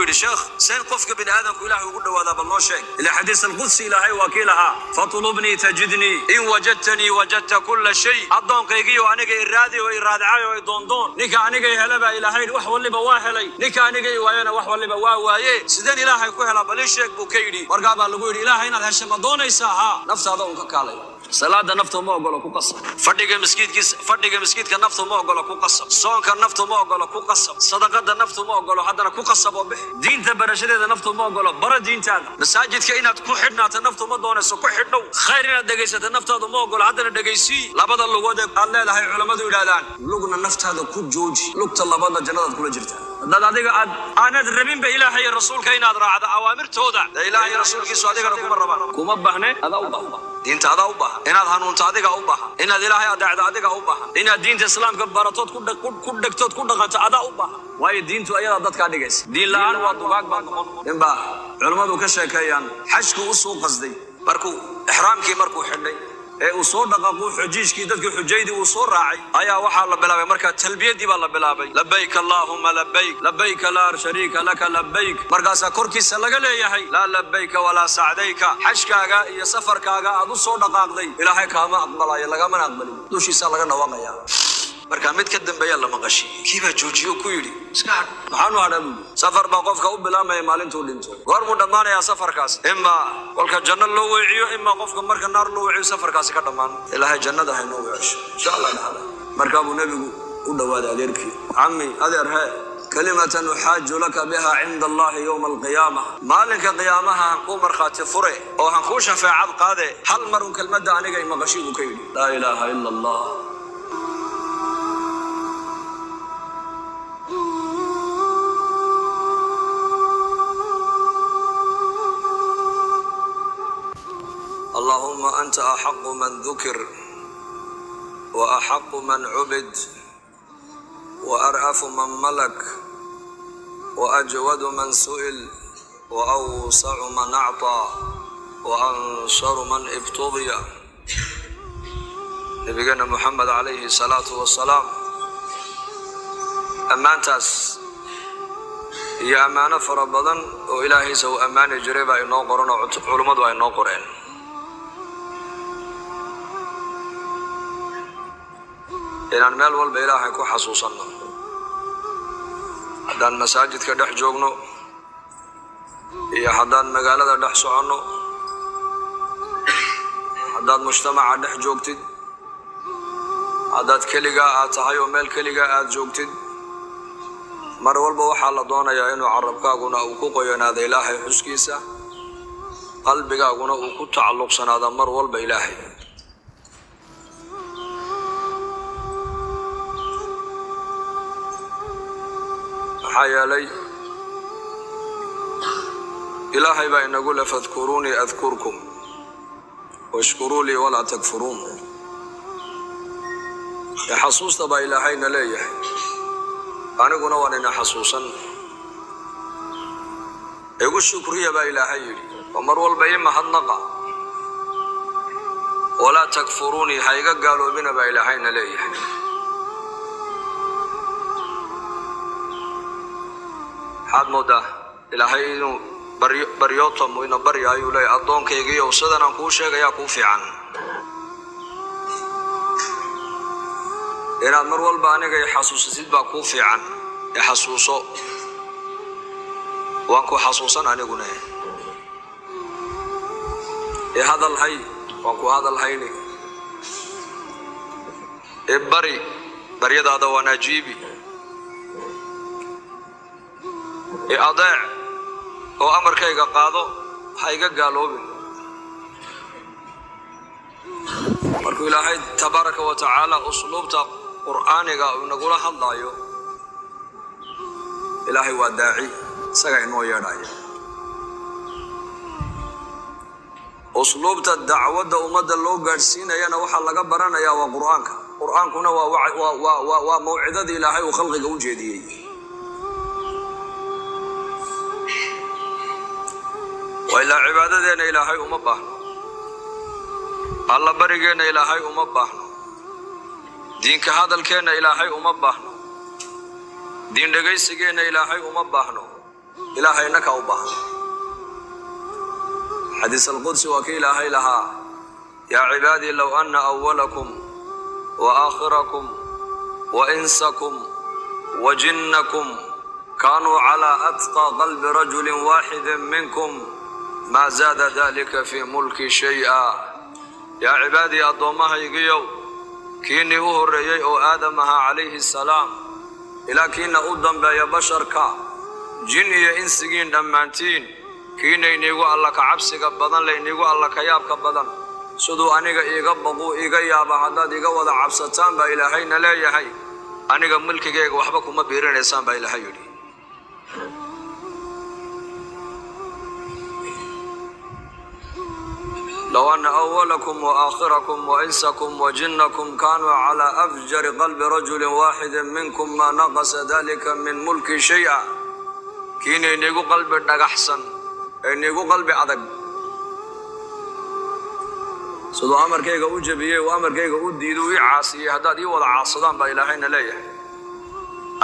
يقول الشيخ سين قفك بن آدم إلهي يقول هذا بالله شيء إلى حديث القدس إلهي وكيلها فطلبني تجدني إن وجدتني وجدت كل شيء أضون قيقي وأنا إرادي وإراد عاي ويدون نكا أنا هلبا إلهي وحول اللي بواهلي نكا أنا ويانا وحول اللي بواهي سيدان إلهي كوهلا بالشيخ بوكيدي ورقابا لقول إلهي إن هالشيء مدون إيساها نفس هذا كالي صلاة نفته ما أقوله كقصة فردق مسجد كنفته ما أقوله كقصة صون كنفته ما أقوله كقصة صدقة نفته ما أقوله حتى كقصة وبح دين تبرشة نفته ما أقوله برا دين تاعنا مساجد كائنات كحدنا تنفته ما دونه سكحدنا خيرنا دقيسة نفته ما أقوله حتى دقيسي لابد اللغة الله له علماء يقولان لغنا نفت هذا كل جوج لغة الله بدنا جنات كل جرتها أنا الربين بإلهي الرسول كائنات راعد أوامر توضع إلهي رسول كي سوادك ركوم الربان كوم بحنة هذا أوبا دين هذا أوبا إن هذا هنون تعدك أوبا إن الإلهي أدعى عدك أوبا إن الدين الإسلام كبرتوت كل دقة هذا أوبا واي الدين تو أيضا ضد كاديجس دين لان وضوجاك بعضهم إنبا علماء وكشة كيان حجك وسوق قصدي مركو إحرام كي مركو حني وصور دقاقو حجيج كي ددك حجيدي وصور راعي أيا وحا الله بلابي مركا تلبية دي بالله بلابي لبيك اللهم لبيك لبيك لا شريك لك لبيك مركاسا كوركي سلقا لي يحي لا لبيك ولا سعديك حجكاغا يا سفركاغا أدو صور دقاق دي إلهي كاما أقبلا يلغا من أقبلي دوشي سالغا نواقا يا marka mid ka dambeeya la maqashay kiiba joojiyo ku yiri iska maxaanu hadhan safar ba qofka u bilaamay maalintuu dhinto goor mu dhamaanaya safarkaas imma walka janno loo weeciyo imma qofka marka naar loo weeciyo safarkaas ka dhamaan ilaahay jannada ha inoo weeciyo insha Allah marka uu nabigu u dhawaada adeerkii ammi adeer ha kalimatan uhaaju laka biha inda Allah yawm al-qiyamah maalinka qiyaamaha ku marxaati fure oo han ku shafaacad qaade hal mar uu kelmadda aniga ima qashigu ka yiri la ilaha illa Allah اللهم أنت أحق من ذكر وأحق من عبد وأرأف من ملك وأجود من سئل وأوسع من أعطى وأنصر من ابتغي نبينا محمد عليه الصلاة والسلام أمانتاس هي أمانة فربضا وإلهي سو أمانة جريبا إنو قرن علماء وإنو قرن inaan meel walba ilaahay ku xasuusanno haddaan masaajidka dhex joogno iyo haddaan magaalada dhex soconno haddaad mujtamaca dhex joogtid haddaad keligaa aad tahay oo meel keligaa aad joogtid mar walba waxaa la doonayaa inuu carabkaaguna uu ku qoyanaado ilaahay xuskiisa qalbigaaguna uu ku tacalluqsanaado mar walba ilaahay حيالي إلهي بأن نقول فاذكروني أذكركم واشكروا لي ولا تكفرون يا حصوص تبا إلهينا ليه أنا قلنا وأنا حصوصا يقول شكرية با إلهي ومر والبيم محنقا ولا تكفروني حيقا قالوا بنا با إلهينا ليه حاد مودا إلهي إنه بريوتهم وإنه بريا يولي أضون كيجي وصدنا كوشة جاي كوفي عن إن المرول باني جاي حسوس زيد بكوفي عن يحسوسه وانكو حسوسا أنا قلنا هذا الحي وانكو هذا الحيني بري هذا وانا جيبي أضيع أو أمر كيغا قادو هايغا قالوبين مركو إلهي تبارك وتعالى أسلوبتا قرآنيغا ونقول حضايو إلهي وداعي ساقع إنو يراي أسلوبتا الدعوة ومدى اللو قارسين يانا وحا لغا برانا يا وقرآنك قرآنكنا وموعدة إلهي وخلقك وجيدي وإلا عبادتنا إلهي أمباه الله بريقنا إلهي أمباه دينك هذا الكينا إلهي أمباه دين دقيسكينا إلهي أمباه إلهي إنك أوباه حديث القدس وكيل إلهي لها يا عبادي لو أن أولكم وآخركم وإنسكم وجنكم كانوا على أتقى قلب رجل واحد منكم ما زاد ذلك في ملكي شيئا يا عبادي أضمها يقيو كيني أهريي أو آدمها عليه السلام إلى كينا أدن بيا بشرك جني إنسجين دمانتين كيني نيغو الله كعبسك بدن لينيغو الله كيابك بدن سدو أنيغا إيغا بقو إيغا يابا حداد إيغا وضع عبستان با إلهينا لا يحي أنيغا ملكي إيغا وحبكو ما بيرين إنسان با إلهي يلي لو أن أولكم وآخركم وإنسكم وجنكم كانوا على أفجر قلب رجل واحد منكم ما نقص ذلك من ملك شيئا كيني نيغو قلب دغحسن نيغو قلب أدق سدو أمركيغا أو جبيه وأمركيغا أو ديدو عاصيه هداد ولا عاصدان با إلهينا ليه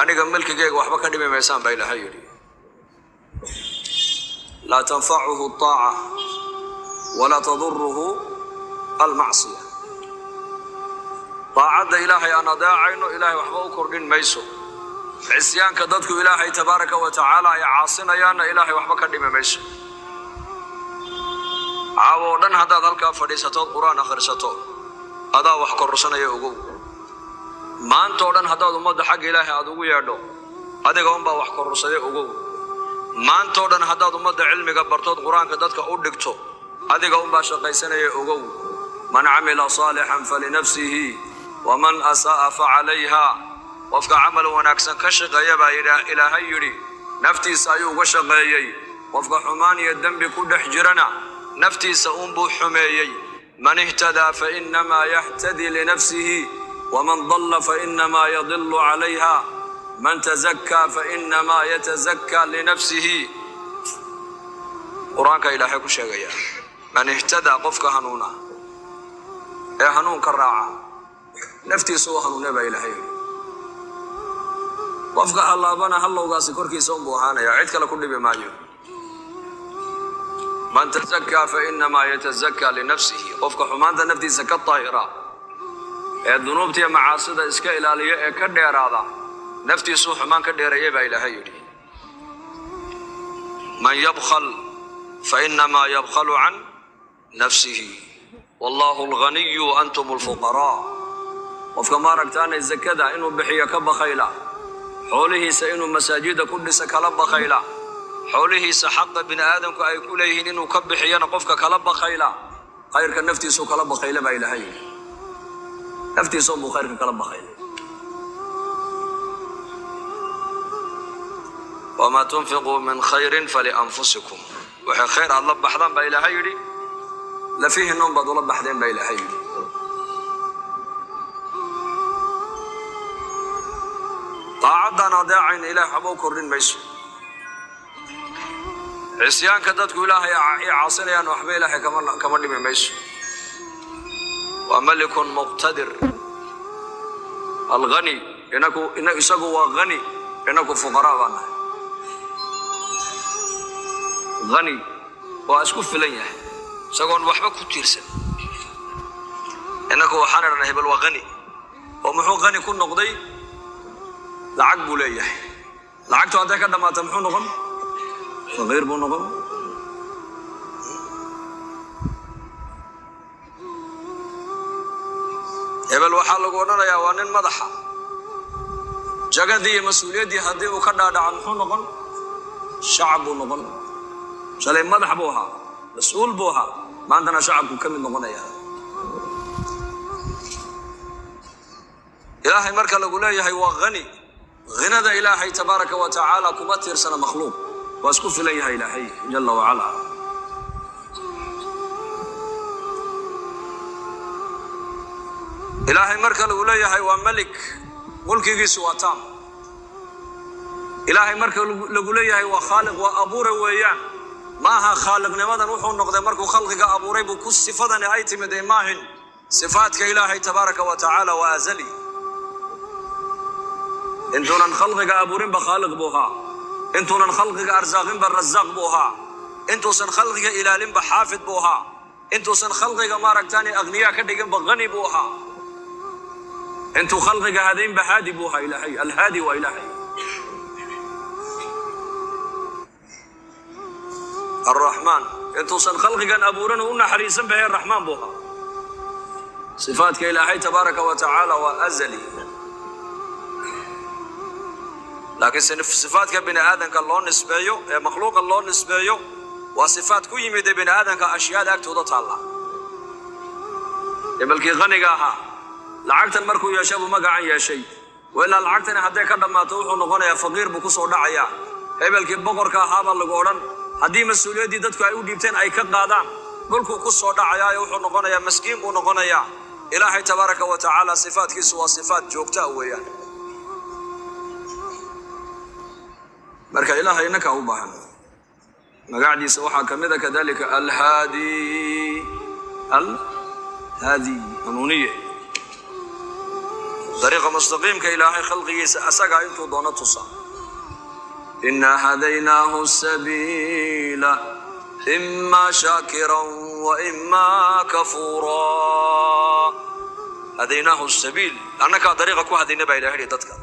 أنيغا ملكيغا وحبا كدمي ميسان با إلهي يلي لا تنفعه الطاعة ولا تضره المعصية طاعة إلهي أنا داعين إلهي وحبا كردين ميسو عصيان كددك إلهي تبارك وتعالى يا عاصنا يانا إلهي وحبا كردين ميسو عاودن هذا ذلك فريسته القرآن آخرسته هذا وحكر رسنا يوجو ما أنتودن هذا ضمد حق إلهي أدوه يردو هذا قوم بوحكر رسنا يوجو ما أنتودن هذا ضمد علم قبرته القرآن كدتك أودكتو هذا قوم باشقيسنا يوجو من عمل صالحا فلنفسه ومن أساء فعليها وفق عمل ونكسن كشق يبا إلهي يري نفتي سايو وشقيي وفق حماني الدم بكل حجرنا نفتي سأنبو حميي من اهتدى فإنما يهتدي لنفسه ومن ضل فإنما يضل عليها من تزكى فإنما يتزكى لنفسه قرآنك إلهي كشغيا من اهتدى قفك هنونا يا هنون كالراعة نفتي سوى هنون يبا إلهي قفك الله بنا هلو قاسي كوركي سنبو هانا يا عيدك لكل بمايو من تزكى فإنما يتزكى لنفسه قفك حمان نفتي زكاة طاهرة الذنوب تي معاصد اسكا إلالية كدير هذا نفتي سوى حمان كدير يبا إلهي من يبخل فإنما يبخل عن نفسه والله الغني وأنتم الفقراء قفك ما ركتان الزكاة إنه بحية كبخيلا حوله سإنه مساجد كل سكالب خيلا حوله سحق بن آدم كأي كليه إنه كبحيانا قفك كلب خيلا خير كنفتي سو كلب خيلا با إلهي نفتي سو بخير كلب خيلا وما تنفقوا من خير فلأنفسكم وحي خير الله بحضان با إلهي لفيه النوم بدو الله بحضان با إلهي طاعدنا داعين إله حبو كردين ميسو عصيان كدتك إلهي عاصنيا وحبي إلهي كمان لي ميسو وملك مقتدر الغني إنكو إساقوا غني إنكو فقراء وانا غني وأسكف لنيا ساقون وحبا كتيرسن إنكو وحانا رنهب الوغني ومحو غني كن نقضي لعقبوا ليه لعقتوا هذا كده ما تمحوا نغم فغير بو نغم hebel waxaa lagu odhanayaa waa nin madaxa jagadii mas'uuliyadii hadii uu ka dhaadhacan muxuu noqon shacab buu noqon shalay madax buu ahaa mas'uul buu ahaa maantana shacabku ka mid noqonaya ilaahay marka lagu leeyahay waa qani غنى إلهي تبارك وتعالى كبتر سنة مخلوق واسكف إليها إلهي جل وعلا إلهي مركل إليها وملك ملكي سواتام إلهي مركل إليها وخالق وأبور ويان ماها خالق نماذا نوحو النقضي مركو خلقك أبوري بكس صفة أيتي مدي ماهن صفاتك إلهي تبارك وتعالى وأزلي إن دون خلقك أبورين بخالق بوها انتونا خلقك أرزاقين بالرزاق بوها انتو سن خلقك إلالين بحافظ بوها انتو سن خلقك ماركتاني أغنياء كدقين بغني بوها انتو خلقك هذين بهادي بوها إلهي الهادي وإلهي الرحمن انتو سن خلقك أبورن ونا حريصا به الرحمن بوها صفاتك إلهي تبارك وتعالى وأزلي لكن صفاتك بني آدم كالله نسبيه مخلوق الله نسبيه وصفات كل يمد بني آدم كأشياء ذاك توضع الله يبلكي غنيها لعقت المركو يا شاب ما قاعد يا شيء وإلا لعقتنا حتى كذا ما تروح ونغنى يا فقير بكسر دعيا يبلكي بقر كهذا اللي قولن هدي مسؤولية دي دتك أيود يبتين أي كقادام قولكوا كسر دعيا يروح ونغنى يا مسكين ونغنى يا إلهي تبارك وتعالى صفات كسوة صفات جوكتا وياه marka ilaahay inaka u baahan magaciisa waxa kamida kadalika al-hadi anuniye dariiqa mustaqimka ilaahay khalqigiisa asaga intuu doono tusa inna hadaynahu sabila imma shakiran wa imma kafura hadaynahu sabil annaka dariiqa ku hadayna ba ilaahay dadka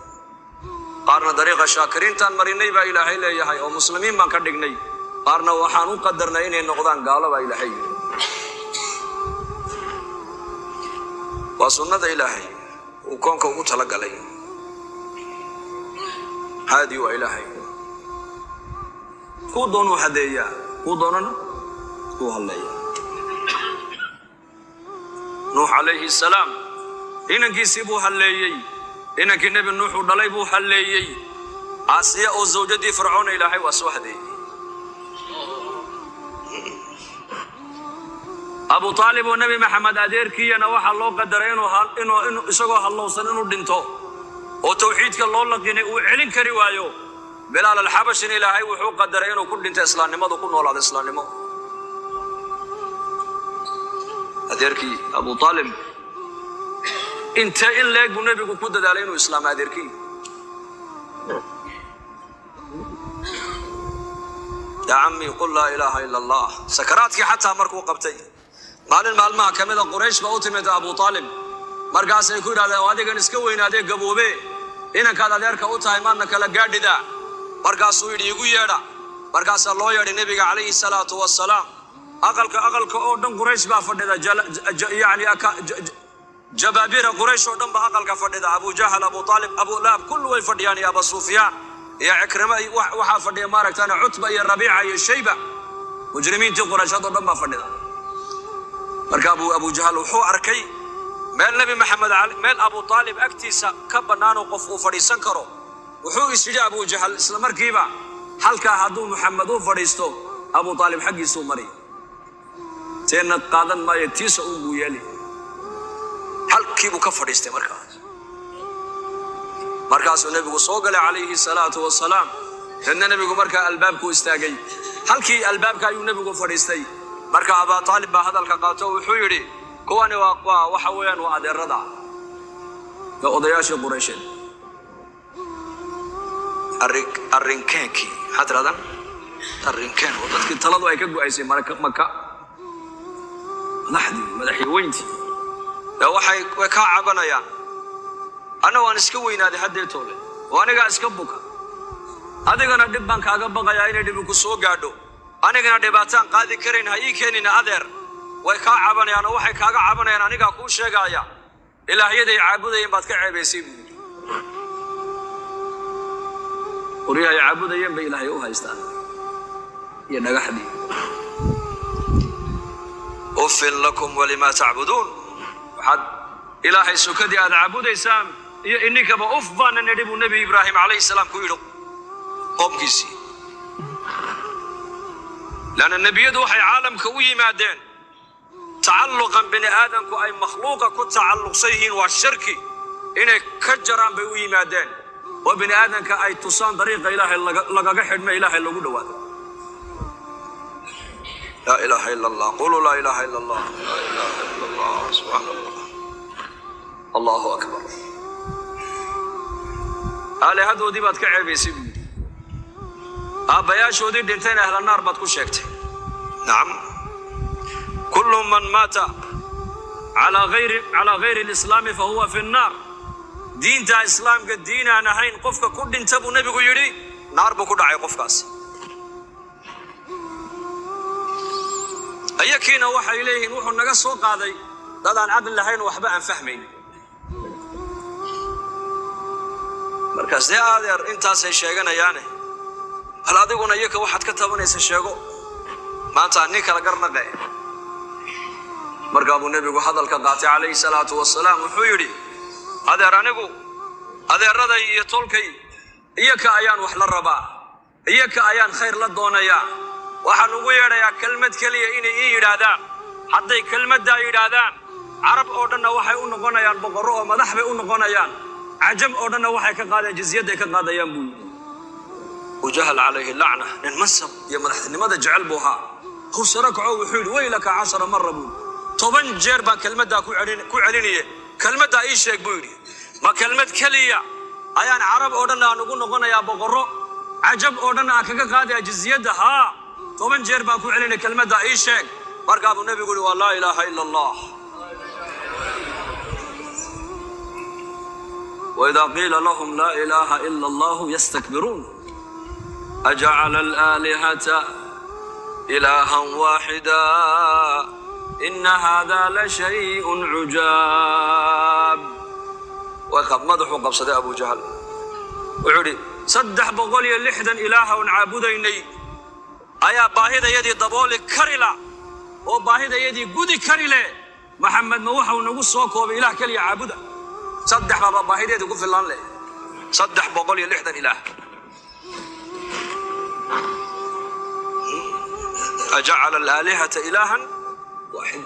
قارنا طريقة شاكرين تان مريني با إلهي ليهي أو مسلمين ما كدقني قارنا وحانو قدرنا إني النقضان قال با إلهي وسنة إلهي وكونك ومتلق علي هادي وإلهي كو دونو هدية كو دوننا كو هلية نوح عليه السلام إنك يسيبو هلية إنك النبي نوح ودليبو حليي عاصية أو زوجتي فرعون إلهي واسوحدي أبو طالب والنبي محمد أدير كي أنا واحد الله قدرين إنه إسقاه الله سننو دينته وتوحيدك الله لقيني وعلن كروايو بلال الحبش إلهي وحو قدرين وكل دينته إسلام نمو وكل ولاد إسلام نمو أدير كي أبو طالب انت إلا يقول النبي قد دالين إسلام أديركي يا عمي قل لا إله إلا الله سكراتك حتى مركو قبتي مال المال كمذا قريش بأوتمت أبو طالب مرقاس يقول هذا وادي كان يسكوين هذا قبوبي إنك هذا ديرك أوتا إيمانك لقاد دا مرقاس ويدي يقول يدا مرقاس الله يدي النبي عليه الصلاة والسلام أقلك أودن قريش بافد يعني جبابير قريش ودم بأقل كفرد أبو جهل أبو طالب أبو لاب كل ويفرد يعني أبو سفيان يا عكرمة وحافظ يا مارك أنا عتبة يا الربيعة يا الشيبة مجرمين تي قريش هذا ودم بفرد مركب أبو جهل وحو أركي مال النبي محمد علي مال أبو طالب أكتيسا كبنانو قف وفريسان كرو وحو استجاب أبو جهل إسلام مركبة حلقة هدو محمد وفريستو أبو طالب حق سومري تين قادن ما يتيس أبو يلي halkii buu ka fadhiistay markaasuu nabigu soo galay calayhi salaatu wasalaam inna nabigu markaa albaabku istaagay halkii albaabka ayuu nabigu fadhiistay marka Abu Talib baa hadalka qaato wuxuu yiri kuwani waa waxa weeyaan waa adeerada odayaasha Quraysh arrinkeenki hadradan arrinkeen dadkii taladu ay ka go'aysay marka madaxweyntii waxay ka cabanayaan ana waan iska weynaaday hadeetoole waaniga iska buka adigana dib baan kaaga baqayaa inay dib ku soo gaadho anigana dhibaataan qaadi karin hay keenina adeer way ka cabanayaan waxay kaaga cabanayaan aniga ku sheegaya ilaahiyaday caabudayeen baad ka ceebaysay qoriyaha caabudayeen bay ilaahay u haystaan iyo dhagaxdii ufil lakum walima ta'budun حد إلهي سكدي أدعبود إسلام إنك بأفضل النبي النبي إبراهيم عليه السلام كويلو قوم كيسي لأن النبي يدوحي عالم كوي مادين تعلقا بني آدم كو أي مخلوق كو تعلق سيهين والشركي إنك كجران بوي مادين وبني آدم كأي تصان طريق إلهي لقا حد ما إلهي لقود وادا لا إله إلا الله قولوا لا إله إلا الله لا إله إلا الله سبحان الله الله أكبر آلهة ودي بات كعبي سيبي aabbayaashoodii dhintayna ahla naar baad ku sheegtay. nacam, kullu man maata calaa gayri alislaami fa huwa fi nnaar. diinta islaamka diin aan ahayn qofka ku dhinta buu nebigu yidhi naar buu ku dhacay qofkaas. ayakiina waxay leeyihiin wuxuu naga soo qaaday dad aan caqli lahayn waxba aan fahmayn. markaas dee adeer intaasay sheeganayaane hal adiguna iyaka waxaad ka tabanaysa sheego, maanta nin kala garnaqe. markaa buu nebigu hadalka qaatay calayhi salaatu wasalaam, wuxuu yidhi adeer anigu adeeraday iyo tolkay iyaka ayaan wax la rabaa, iyaka ayaan khayr la doonayaa. waxaan ugu yeedhayaa kelmad keliya inay ii yidhaahdaan. hadday kelmaddaa yidhaahdaan carab oo dhanna waxay u noqonayaan boqorro oo madax bay u noqonayaan, cajam oo dhanna waxay ka qaadeen jizyadday ka qaadayaan buu yidhi. wajahal calayhi lacna, nin mansab iyo madaxtinimada jecel buu ahaa. hawsara kaco wuxuu yidhi waylaka 10 marra buu 10 jeer baan kelmaddaa ku celinaye kelmaddaa ii sheeg buu yidhi. ma kelmad keliya ayaan carab oo dhan aan ugu noqonayaa boqorro, cajab oo dhan aan kaga qaadaya jizyadda? haa, 10 jeer baan ku celinay kelmaddaa ii sheeg. markaa buu nebigu yidhi waa laa ilaaha ila allah. وإذا قيل لهم لا إله إلا الله يستكبرون أجعل الآلهة إلها واحدا إن هذا لشيء عجاب. وقد مدحوا قبصة أبو جهل وعلي صدح بقولي اللحدا إلها عابديني أيا باهدا يدي ضبولي كرلا وباهدا يدي قدي كرلا محمد موحى ونقص وكو بإله كلي عابده. صدح بابا باهدا يدي قف الله لي صدح بقولي اللحدا إله. أجعل الآلهة إلها واحد،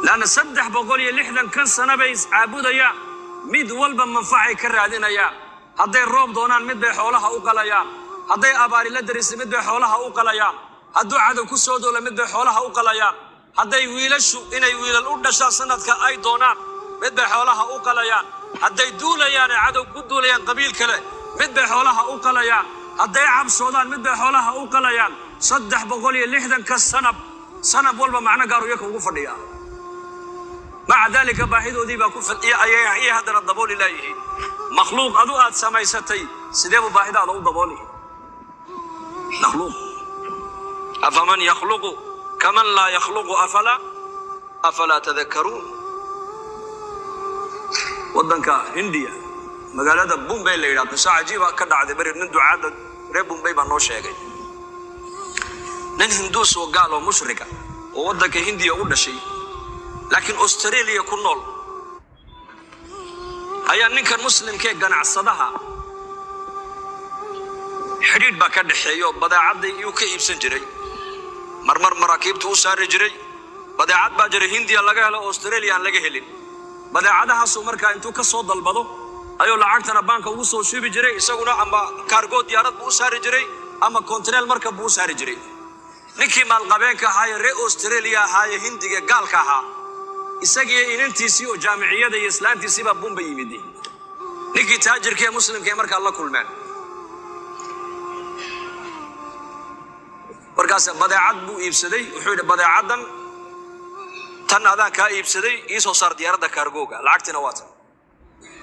لأن صدح بقولي اللحدا كان سنبيس عابده يا mid walba manfacay ka raadinayaan. hadday roob doonaan mid bay xoolaha u qalayaan, hadday abaari la darisay mid bay xoolaha u qalayaan, hadduu cadow ku soo doola mid bay xoolaha u qalayaan, hadday wiilashu inay wiilal u dhashaan sanadka ay doonaan mid bay xoolaha u qalayaan, hadday duulayaan ee cadow ku duulayaan qabiil kale mid bay xoolaha u qalayaan, hadday cabsoodaan mid bay xoolaha u qalayaan. 360 ka sanab walba macno gaar u yaka ugu fadhiyaa. مع ذلك باهدودي باكو فديا اي هذا الضبول لا يهي مخلوق ادو اد سميستي سيده باهدا لو ضبولي مخلوق. افمن يخلق كمن لا يخلق افلا تذكرون. ودنك هنديا مغالده بومبي لا يراد قصه عجيبه كدعده بري nin ducaada reer Bombay baa noo sheegay. nin hinduus oo gaal oo mushrika oo wadanka Hindiya u dhashay laakiin Australia ku nool ayaa ninkan muslimkee ganacsadaha xiriir baa ka dhaxeeyo badeecada uu ka iibsan jiray. marmar maraakiibtu u saari jiray badeecad baa jiray Hindiya laga helo Australia aan laga helin. badeecadahaas markaa intuu ka soo dalbado ayuu lacagtana banka ugu soo shubi jiray, isaguna ama cargo diyaarad buu saari jiray ama container marka buu saari jiray. ninkii maalqabeenka ahaa reer Australia ahaa Hindiga gaalka ahaa isagii inantiisii oo jaamiciyada iyo islaantiisii baa Bombay yimid. ninkii taajirka ee muslimka ee markaa la kulmeen markaas badeecad buu iibsaday. wuxuu yidhi badeecadan tan adaan kaa iibsaday ii soo saar diyaaradda kaargooga, lacagtina waa tan.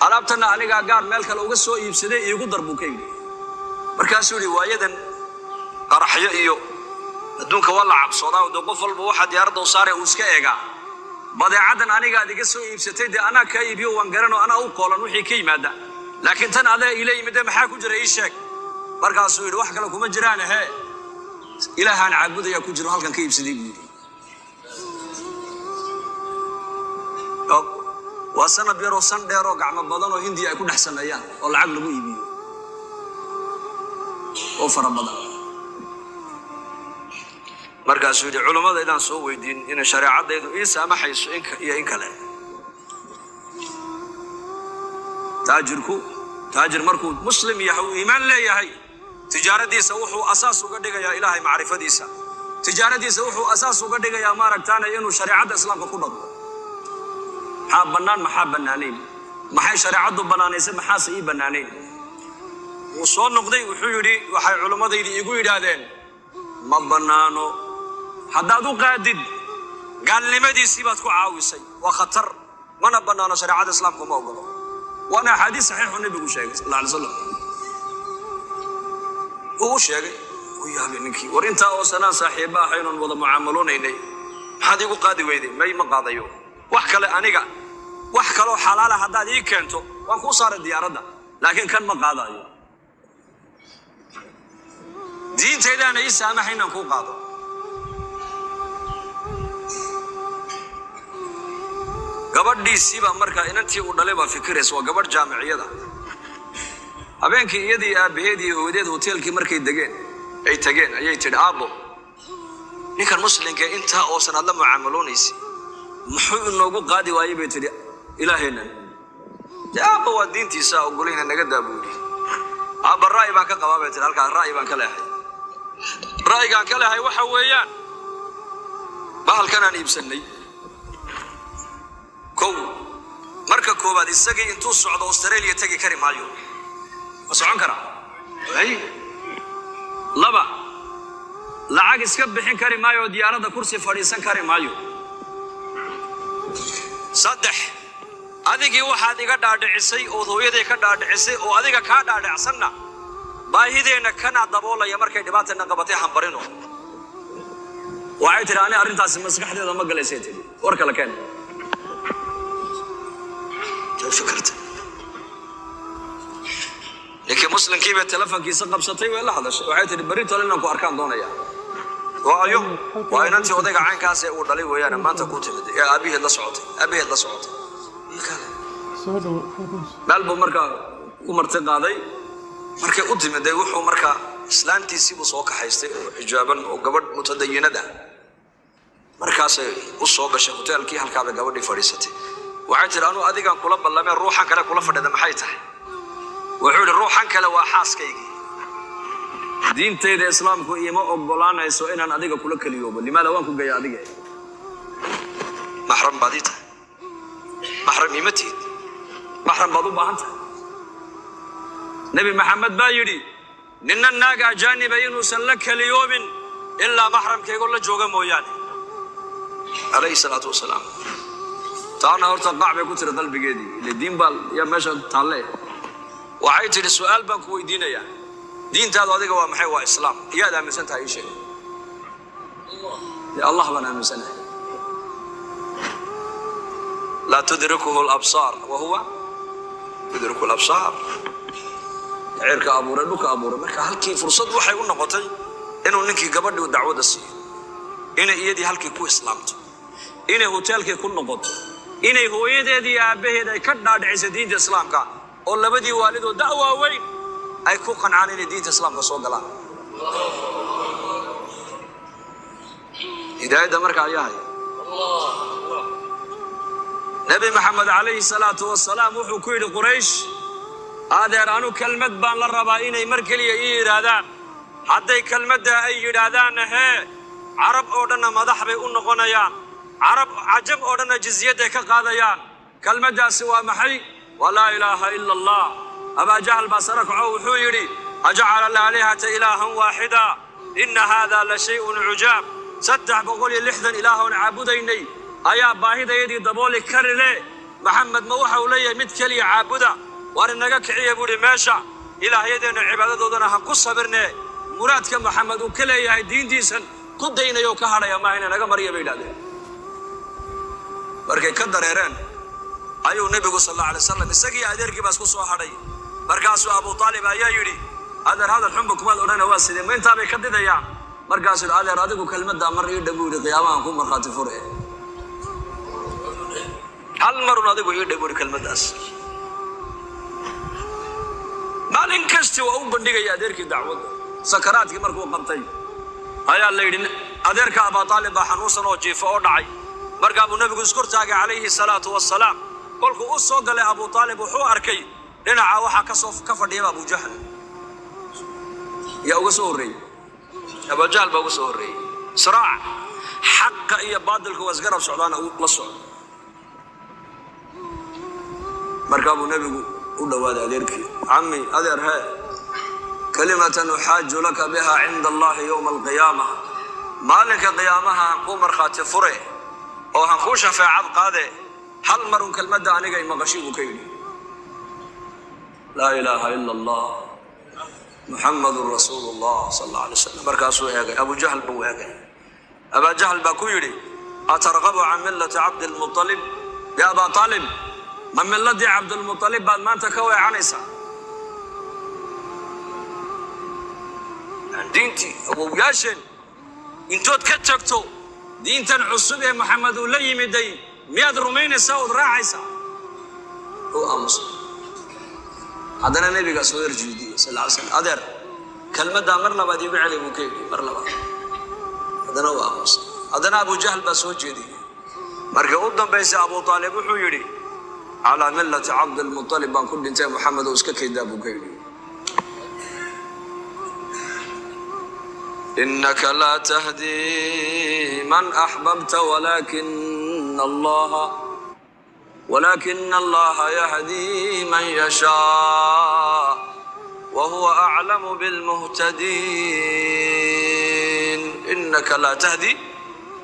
alaabtana anigaa gaar meel kale uga soo iibsaday iigu dar buu ka yidhi. markaasuu yidhi waayadan qaraxyo iyo adduunka waa la cabsoodaa oo qof walba waxa diyaaradda u saaray uu iska eegaa. badeecadan aniga adiga soo iibsatay de ana ka iibiyo waan garanoo ana u qoolan wixii ka yimaada, laakiin tan adaa ila yimid maxaa ku jira ii sheeg. markaasuu yidhi wax kale kuma jiraan ilaahaan caabudaya ku jiro halkan ka iibsaday buu yidhi. waa sanad yaroo san dheeroo gacmo badan oo Hindiya ay ku dhex sameeyaan oo lacag lagu iibiyo oo fara badan. markaasuu yidhi culimada inaan soo weydiin in shariicadaydu ii saamaxayso in kale. taajir markuu muslim yahay oo iimaan leeyahay tijaaradiisa wuxuu asaas uga dhigayaa ilaahay macrifadiisa, tijaaradiisa wuxuu asaas uga dhigayaa maaragtaana inuu shariicada islaamka ku dhaqmo. maxaa banaanayn maxay shariicadu banaanaysay maxaase ii banaanayn. وصون نقضي وحيري وحي علماء ذي يقول هذين ما بنانو حدادو قادد قال لي ما دي سيبتكو عاوسي وخطر ما بنانو شريعة الإسلام كما أقوله وأنا حديث صحيح النبي صلى الله عليه وسلم هو شيء ويا منكي ورنتا أوسنا صاحبها حين وضع معاملون إني هذا يقول قادي ويدي ما يمقاضيو وحكى أنيقا وحكى له حلال هذا ذيك كنتو وأكو صار الديار ده لكن كان مقاضيو دين تيدا أنا يسامح حين أكو قاضي قبل دي سيبا مركا إن أنتي ودلبا فكرس وقبل جامعية ده أبينك يدي أبيدي وديد هوتيل كي مركي دقين أي تجين أي تدعابو نكر مسلم كأنت أو سنة لما عملونيس محو إنه قادي وايبي تدي إلى هنا جابوا الدين تيسا وقولين إنك دابولي أب الرأي بانك قوابة تلقى الرأي بانك لا هي رأي بانك لا هي وحويان بحال كان يبسني كو مركا كوباد السجي انتو الصعود أستراليا تجي كريم مايو وسعون كرا أي لبا لعاق اسكب حين كريم مايو ديارة كرسي فريسان كريم مايو صدح أذيك واحد يقدر دعسي أو ضوية يقدر دعسي أو أذيك كذا دعسنا باهيدنا كنا دبولا يا مركا دبات النقبتي حنبرينه وعيت أنا أرنت على المسرح هذا ما قال سيتي ورك لكن فكرت لكن مسلم كيف التلفون كي سقب سطي ولا هذا شيء وعيت بريت لنا كو أركان دونيا وأيوم وأين أنت وضيق عين كاسة ودلي ويانا ما تكون تمد يا أبيه الله صعوتي أبيه الله صعوتي مالبو مركا ومرتقى هذي مركا قدم ده وحو مركا إسلامتي سيبو صوك حيستي حجابا وقبل متدينة ده مركاس وصوك شهوتي كي هالكابة قبل فريستي وعيت أنا أديك أن كلاب الله من روحا كلا كلاب فدنا محيته وحول روحا كلا وحاس كيجي دين تيد الإسلام كو إيمان أقبلنا يسوي أن أديك كل كليوب لماذا وانكو جاي أديك محرم بديته محرم يمتي محرم بدو بانته نبي محمد بايري نن الناقة جانب ينوسلك اليوم إلا محرم كي يقول له جوجا موياني عليه الصلاة والسلام تعالنا ارتقع بكتر قلب جدي للدين بال يا ماشى تعالى وعيت السؤال بك ويدينا يا دين هذا هذا هو محور الإسلام يا ده من سنة أي شيء يا الله بنا من سنة لا تدركه الأبصار وهو يدرك الأبصار عيرك أبورة لك أبورة مركا هالكي فرصة وحي قلنا قطعي إنه إنك قبل الدعوة السي إنه يدي هالكي كو إسلامته إنه هوتيلك يكون نقط إنه هو يدي أبيه ده كذا عيس دين الإسلام كا ولا بدي والده دعوة وين أي كو قنعان إن دين الإسلام كسوق الله هداية مركا يا نبي محمد عليه الصلاة والسلام وحو كيد قريش هذا أنو كلمة بان للربا إني مركلي إيرادان حتى كلمة أي يرادان هي عرب أودنا مدح بيقولنا قنيان عرب عجب أودنا جزية كقاضيان كلمة سوى محي ولا إله إلا الله أبا جهل بصرك عوحو يري أجعل الآلهة إلها واحدا إن هذا لشيء عجاب سدح بقول اللحظة إله عابديني أيا باهدا يدي دبولي كرلي محمد موحى ولي متكلي عابدا وأنا كعيه بوري ماشا إلى يدنا عبادة دنا هنقص صبرنا مراد كمحمد وكلا يا دين ديسن قدينا يو كهلا يا ما هنا نجا مريم بيلاده بركة كدر إيران أيو النبي صلى الله عليه وسلم السقي أديرك بس قصوا هذي مركز أبو طالب أيا يري هذا الحب كمال أولنا واسد من تابع كده يا مركز هذا رادق كلمة دامر يدبور القيامة أكون مرخات فرع هل مرة رادق يدبور كلمة داس مالين كستي وأو بندقة يا أديرك دعوة سكرات كمرك وقبتي هيا الليل أديرك أبو طالب حنوسا وجيف أودعي مركب أبو النبي سكرتاك عليه الصلاة والسلام قلت أصوغ لأبو طالب وحو أركي لنا عاوحا كصف كفر ديم أبو جهل يا أغسوري أبو جهل بأغسوري صراع حق إيا بادلك واسقرب سعودان أو للصعود مركب أبو النبي قل له هذا أديرك عمي أدير هاي كلمة أحاج لك بها عند الله يوم القيامة مالك قيامها هنكون مرخات فري أو هنكون شفاعة قاضي هل مرون كلمة أنيقا مغشيب كيني لا إله إلا الله محمد رسول الله صلى الله عليه وسلم بركاسو هيك أبو جهل بوهيك أبا جهل باكويري أترغب عن ملة عبد المطلب يا أبا طالب من ملة عبد المطلب بعد ما تكوي عنيسا دينتي أبو ياشن انتو تكتكتو دينتا العصوب يا محمد ولي مدي مياد رومين ساود راعيسا هو أمس هذا النبي قصير جدي صلى الله عليه وسلم أدر كلمة دامرنا بدي بعلي بوكي مرنا هذا هو أمس هذا أبو جهل بسوي جدي مرجع قدام بيس أبو طالب وحيري على ملة عبد المطلب بان كل انت محمد وسكك يدابو كيدي إنك لا تهدي من أحببت ولكن الله يهدي من يشاء وهو أعلم بالمهتدين إنك لا تهدي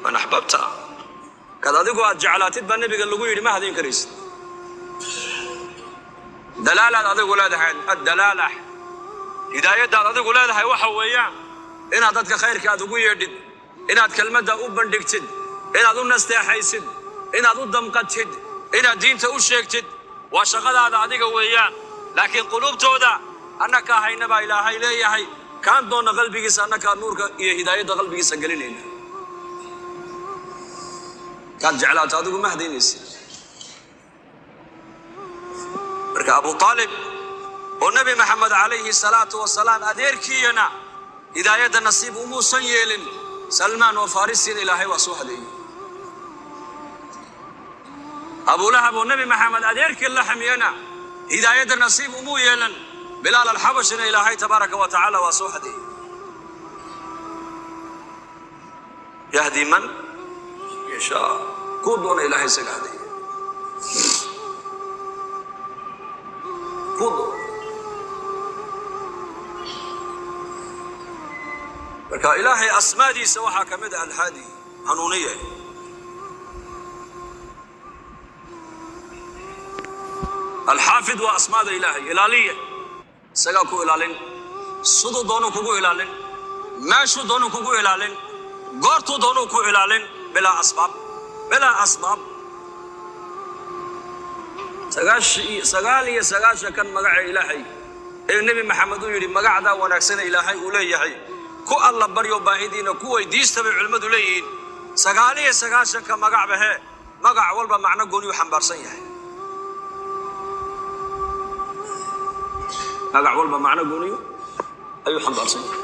من أحببت كذا ديكو أجعلات تبى النبي قال له ما هذين كريس دلالة هذا يقول هذا الدلالة هداية هذا يقول هذا وحويان إن هذا خير كذا يقول إن هذا كلمة أوبن دكتد إن هذا نستحيسد إن هذا دمقتد إن الدين تأشيكتد وشغل هذا هذا ويان لكن قلوب تودا أنك هاي نبا إلهي ليه هاي كان دون قلبك أنك نور هداية قلبك سجلين كان جعلات هذا ما هدين يصير بركة أبو طالب والنبي محمد عليه الصلاة والسلام أدير كينا هداية النصيب أمو سيل سلمان وفارس إلهي وصوحدي أبو لهب والنبي محمد أدير كل حمينا هداية النصيب أمو يلن بلال الحبش إلهي تبارك وتعالى وصوحدي يهدي من يشاء كودون إلهي سجادي كودون لك إلهي أسمادي سوحا كمدى الهادي هنونية الحافظ وأسماد إلهي إلالية سجاكو إلالين صدو دونو كوكو إلالين ماشو دونو كوكو إلالين غورتو دونو كوكو إلالين بلا أسباب سغالي كان مقع إلهي النبي محمد يري مقع دا ونكسن إلهي وليهي كو الله بريو باهدين كو يديستبع علمد وليهين سغالي كان مقع به مقع والبا معنى قوني وحنبارسن يهي مقع والبا معنى قوني أيو حنبارسن يهي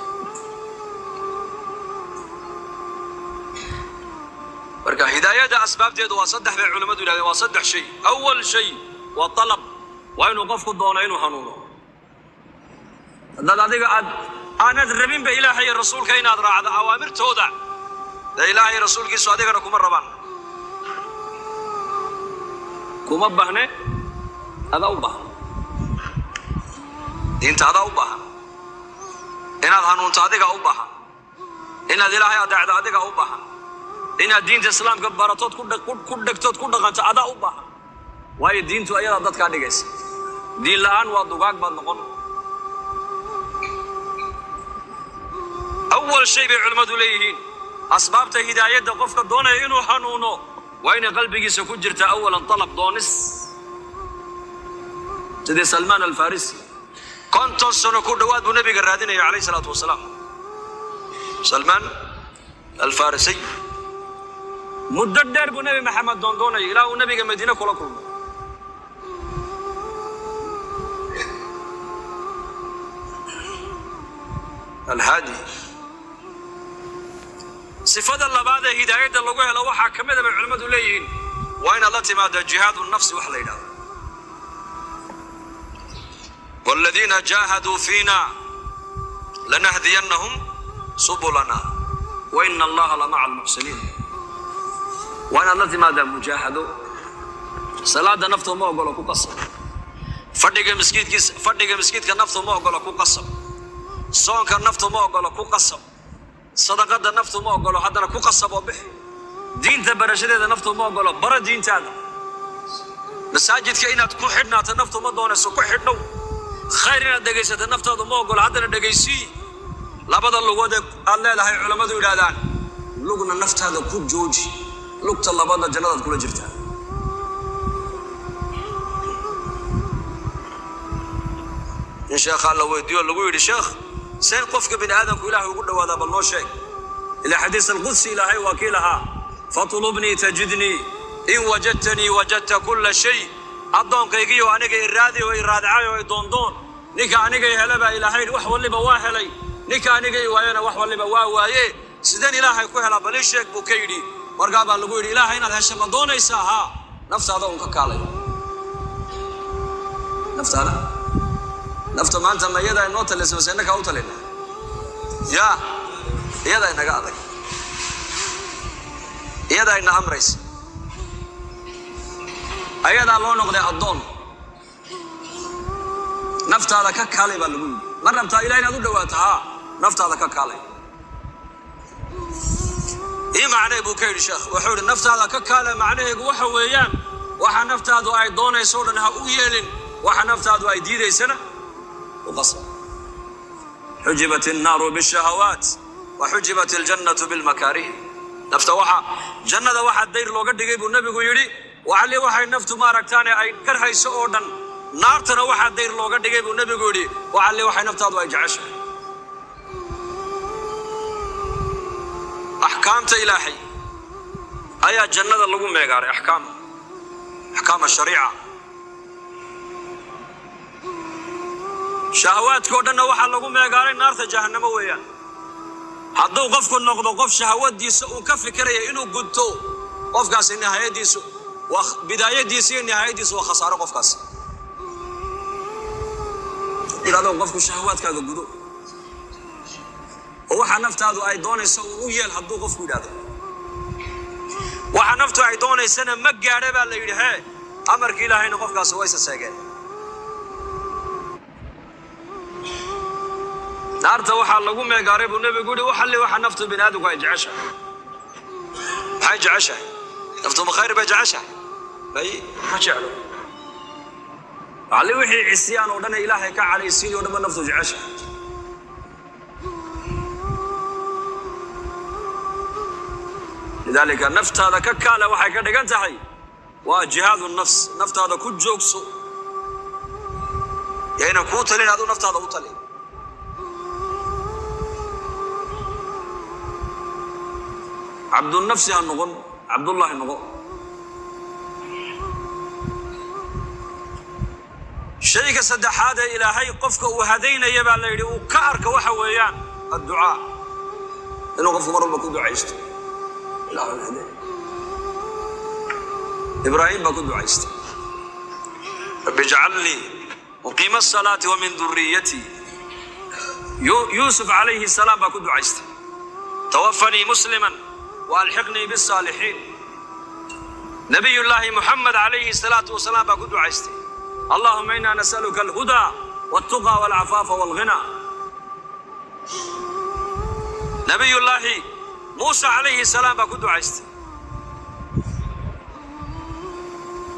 بركة هداية أسباب تيد وصدح في علماء الهداية وصدح شيء أول شيء والطلب وإنه قفق الضونين وحنونه هذا أنا الربين بإلهي الرسول كين أدرى هذا أوامر توضع ده إلهي رسول كي صادق أنا كمر ربان كم بهنة هذا أوبه دين هذا أوبه إن هذا هنون صادق أوبه إن هذا إلهي أدعى صادق أوبه إن الدين الإسلام كبرتوت كل غنت أدا أوبه واي الدين تو أيضا ضد كاديجس دين لان وضوجاك بدنقون أول شيء بعلماء دوليهين أسباب هداية قفك دون إنه حنونه وين قلبك سكجرت أولا طلب دونس سيدي سلمان الفارسي كنت سنكون دواد بنبي قرادين عليه الصلاة والسلام سلمان الفارسي مددر بنبي محمد دون إلى النبي المدينة كلكم الهادي صفات الله بعد هداية الله لو حكمت بالعلماء دوليين وين الله تماد جهاد النفس وحلينا والذين جاهدوا فينا لنهدينهم سبلنا وإن الله لمع المحسنين وأنا الذي ماذا مجاهدوا صلاة نفته ما أقول لك قصب فدق مسكيت كنفته ما أقول لك قصب صونك النفط ما أقوله كو قصب صدقة النفط ما أقوله حدنا كو قصب وبح دين تبرشة النفط ما أقوله برا دين تانا مساجد كائنات كو حدنا النفط ما دونه سكو حدنا خيرنا دقيسة النفط هذا ما أقوله حدنا دقيسي لا بدل لغودك الله لهي علماء يرادان لغنا النفط هذا كو جوجي لغت الله بدل جنات كل جرتها إن شيخ الله ويديو الله ويدي شيخ سين قفك بن آدم كإله يقول له هذا بالله شيء إلى حديث القدس إلهي وكيلها فطلبني تجدني إن وجدتني وجدت كل شيء أدون كيجي وأنيك إرادي وإرادعي وإدون نيك أنيك هلبا إلهي وحول اللي بواهلي نيك أنيك ويانا وحول اللي بواهي سيدنا إلهي كهلا بلي شيخ بوكيدي ورقابا الله ويدي إلهي إن الهشام دون إساها نفس هذا كالي نفس هذا نفط ما أنت ما يدا النوت اللي سوى سنك أوت لنا يا يدا إنك هذا يدا إن أمريس أيدا الله نقضي الضون نفط هذا ككالي بالقول مرة بتا إلينا ضد وقتها نفط هذا ككالي إيه معناه بوكير الشيخ وحول النفط هذا ككالي معناه جوه ويان وح نفط هذا أي ضون يسول إنها أويلين وح نفط هذا أي دير سنة وقصر حجبت النار بالشهوات وحجبت الجنة بالمكاره نفط وحا جنة وحا الدير لو قد جيبوا النبي يقولي وعلي وحا النفط ما ركتاني أي كرهي سؤودا نار ترى وحا الدير لو قد جيبوا النبي يقولي وعلي وحا النفط هذا يجعشه أحكام إلهي أي جنة اللي قوم يقاري أحكام الشريعة شهوات كودنا وحال لغو ميغاري نار جهنم ويان حدو قفكو نقضو قف شهوات ديسو وكفكرية إنو قدتو قفكاس نهاية ديسو بداية ديسو نهاية ديسو وخسارة قفكاس إلا دو قفكو شهوات كاقو قدو ووحا نفت هذا أي دونيسو ويال حدو قفكو دادو وحا نفتو أي دونيسانا مقاربا اللي يري هاي أمرك إلهي نقفكاس ويسا ساقين نارته وحال لغو ميغاري بو نبي يقولي وحالي وحا نفط بن آدم كاي جعشه هاي جعشه نفط مخير بجعشه باي ما جعله علي وحي عسيان ودنا إلهي كعلي سيدي ودما نفط جعشه لذلك النفط هذا ككاله وحي كدغنتحي وجهاد النفس نفط هذا كجوكسو يعني كوتلين هذا نفط هذا وتلين عبد النفس النغن عبد الله النغن شيء صدح هذا إلهي قفك وهدينا يبا الليل وكأرك وحويان الدعاء إنه قفك مرة بكون دعايست إلهي الهدي إبراهيم بكون دعايست رب اجعل لي مقيم الصلاة ومن ذريتي يوسف عليه السلام بكون دعايست توفني مسلما والحقني بالصالحين نبي الله محمد عليه الصلاة والسلام بقول دعايستي اللهم إنا نسألك الهدى والتقى والعفاف والغنى نبي الله موسى عليه السلام بقول دعايستي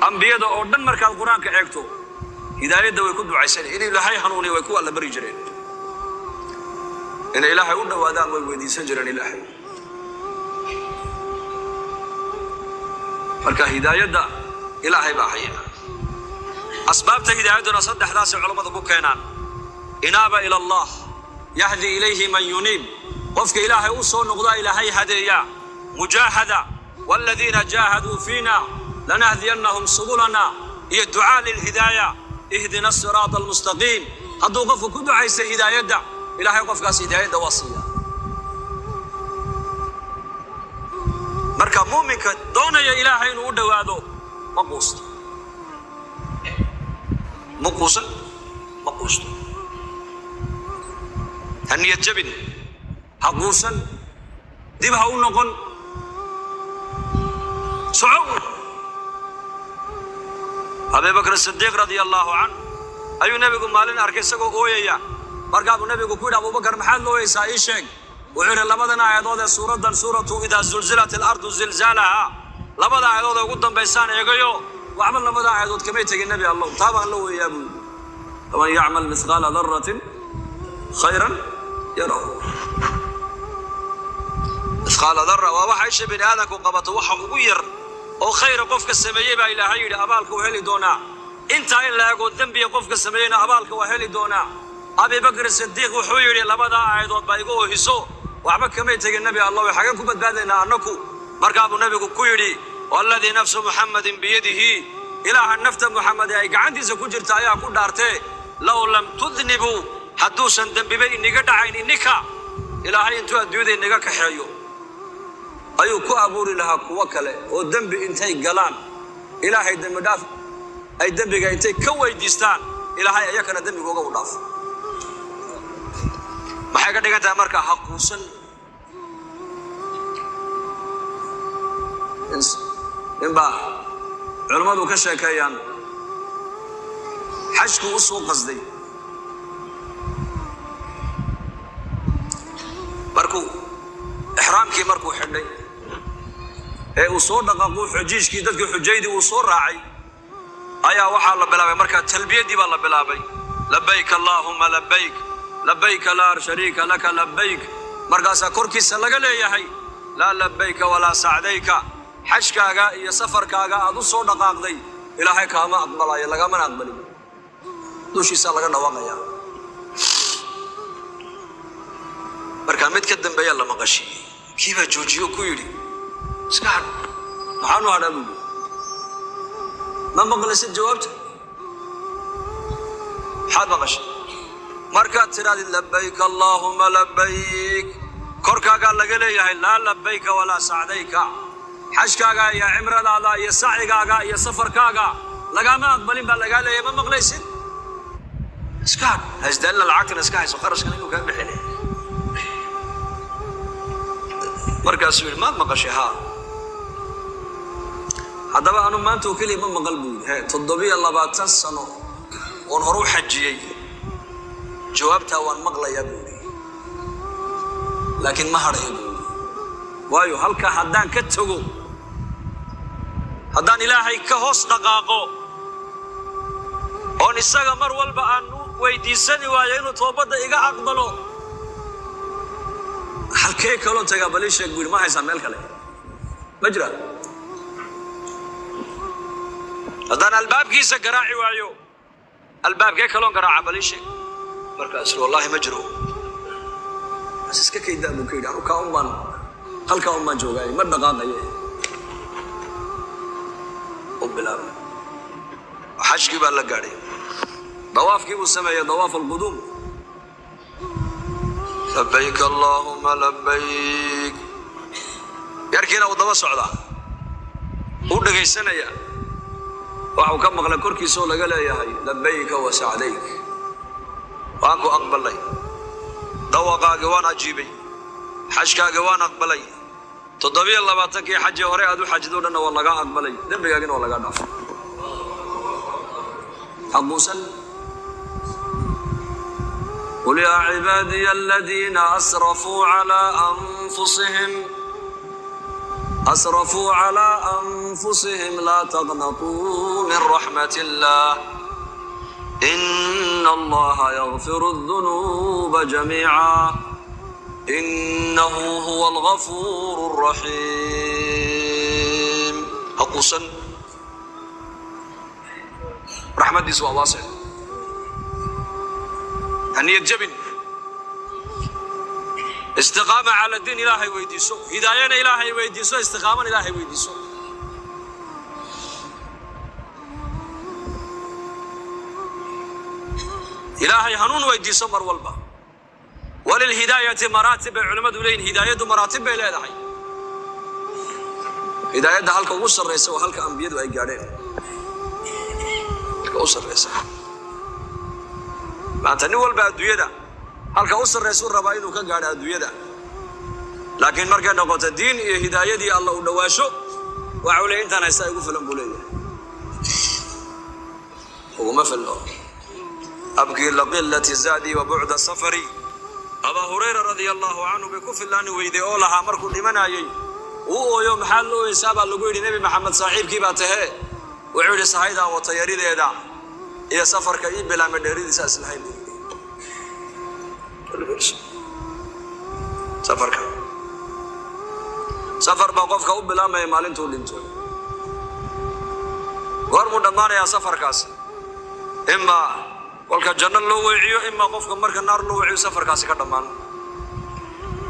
أنبياء أردن مركز القرآن كأكتو هداية ده ويكون دعايسني إن إلهي حنوني ويكون الله بري جرين إن إلهي أردن وادان ويدي سنجرين إلهي marka hidaayada ilaahay baa haya asbaabta hidaayaduna saddexdaas culimadu ku keenaan inaaba ila allah yahdi ilayhi man yunib qofka ilaahay u soo noqda ilaahay hadeeya mujahada walladina jahadu fina lanahdiyannahum subulana iyo du'a lil hidayah ihdina as-sirata al-mustaqim haduu qofku ku ducaysa hidaayada ilaahay qofkaas hidaayada wasiya marka muuminka doonaya ilaahay inuu dhawaado مقوست هن يجبن حقوسا دبها ونقن صعود أبي بكر الصديق رضي الله عنه أي نبي مالين أركسكو أويا markaabuu nabigu ku yidhi abubakar maxaad looyeysaa ii sheeg wuxuu yidhi labadan aayadood ee suuraddan suuratu idaa zulzilat alardu zilzaalaha labada aayadood ee ugu dambaysaan eegayo waxba labada aayadood kamay tegin nebi allow taa baan la weeyaa buu yidhi faman yacmal mithqaala darratin khayran yarahu mithqaala darra waa waxa isha bini aadamku qabato waxa ugu yar oo khayra qofka sameeyey baa ilaahay yidhi abaalka waa heli doonaa intaa in la eego dembiga qofka sameeyeyna abaalka waa heli doonaa abi bakr sidiiq wuxuu yidhi labada aayadood baa igu oohiso waxba kamay tegin nebi allah way xagan ku badbaadaynaa annaku markaabuu nabigu ku yidhi walladii nafsu muxammadin biyadihi ilaaha nafta muxamed ee ay gacantiisa ku jirta ayaa ku dhaartee low lam tudnibuu hadduusan dembiba iniga dhacayn ininka ilaahay intuu adduunyada inaga kaxeeyo ayuu ku abuuri lahaa kuwo kale oo dembi intay galaan ilaahay dembi dhaaf ay dembiga intay ka weydiistaan ilaahay ayakana dembigooga u dhaafo maxay ka dhigan tahay markaa haquusan inbaa culammadu ka sheekeeyaan xajku u soo qasday markuu ixraamkii markuu xidhay ee uu soo dhaqaaquu xujiijkii dadkii xujaydii uu soo raacay ayaa waxaa la bilaabay markaa talbiyadii baa la bilaabay labayk allaahumma labayk labayka laa shariika laka labayk markaasaa korkiisa laga leeyahay laa labayka walaa sacdayka xajkaaga iyo safarkaaga aad u soo dhaqaaqday ilaahay kaama aqbalayo lagamana aqbalin dushiisaa laga dhawaaqaya markaa mid ka dambeeyaa la maqashiyey kiibaa joojiyo ku yidhi iska hadh maxaanu hadhaa buu ma maqlaysid jawaabta maxaad maqashay markaad tidhahdid labayk allaahuma labayk korkaagaa laga leeyahay laa labayka walaa sacdayka xajkaaga iyo cimradaada iyo sacigaaga iyo safarkaaga lagama aqbalin baa lagaa leeyahay ma maqlaysid iska hadh hasdaalina lacagtana iska hayso qarashkan inuu kaa bixinay markaasuu yidhi maad maqashay haa haddaba anu maanta oo keliya ma maqal buu yidhi 7 sano oon hor u xajiyey jawaabtaa waan maqlayaa buu yidhi laakiin ma hadhayo buu yidhi waayo halkaa haddaan ka tago haddaan ilaahay ka hoos dhaqaaqo oon isaga mar walba aan u weydiisani waayo inuu toobadda iga aqbalo halkee kaloo tagaa bal ii sheeg buu yidhi ma haysaa meel kale ma jira haddaan albaabkiisa garaaci waayo albaabkee kaloon garaaca bal ii sheeg markaas wallaahi ma jiro bas iska kaydaa buu ka yidhi anu halkaa un baan joogaay ma dhaqaaqaye u bilaabay xajkii baa la gaadhay dawaafkii buu sameeyey dawaaf alquduum labayk allaahuma labayk yarkiina uu daba socdaa uu dhegaysanaya waxuu ka maqlay korkiisoo laga leeyahay labayka wa sacdayk waan ku aqbalay dawaqaagii waan ajiibay xajkaagii waan aqbalay 27kii xajii hore aad u xajidoo dhanna waa lagaa aqbalay dembigaagina waa lagaa dhaafay haquusan قل يا عبادي الذين أسرفوا على أنفسهم لا تقنطوا من رحمة الله إن الله يغفر الذنوب جميعا إنه هو الغفور الرحيم حقوصا رحمة دي سوى واسع هني الجبن استقامة على الدين إلهي ويديسو هداية إلهي ويديسو استقامة إلهي ويديسو إلهي هنون ويديسو مر والبا وللهداية مراتب علماء دولين هداية مراتب إلى دحي هداية هلك وصل رئيسه وهلك أنبياء وأي قارين وصل رئيسه maanta nin walba adduunyada halka u sarraysa u rabaa inuu ka gaadho adduunyada laakiin markay noqoto diin iyo hidaayadii alla u dhawaasho waxuu leeyahay intaan haysta igu filan buu leeyahay uguma filno أبكي لقلة زادي وبعد سفري. أبا هريرة رضي الله عنه بكفر لاني ويدي أولها مركو لمن أيي ويوم حلو يسابع لقول نبي محمد صاحب كيباته وعود صحيدا وطياري ذا يا سفر كئيب بلا مدريد ساس الحين سفر بقف كأب بلا ما يمالين تولين تول ورمو دمان يا سفر كاس إما والك الجنة لو وعيو إما قف كمرك النار لو وعيو سفر كاس كدمان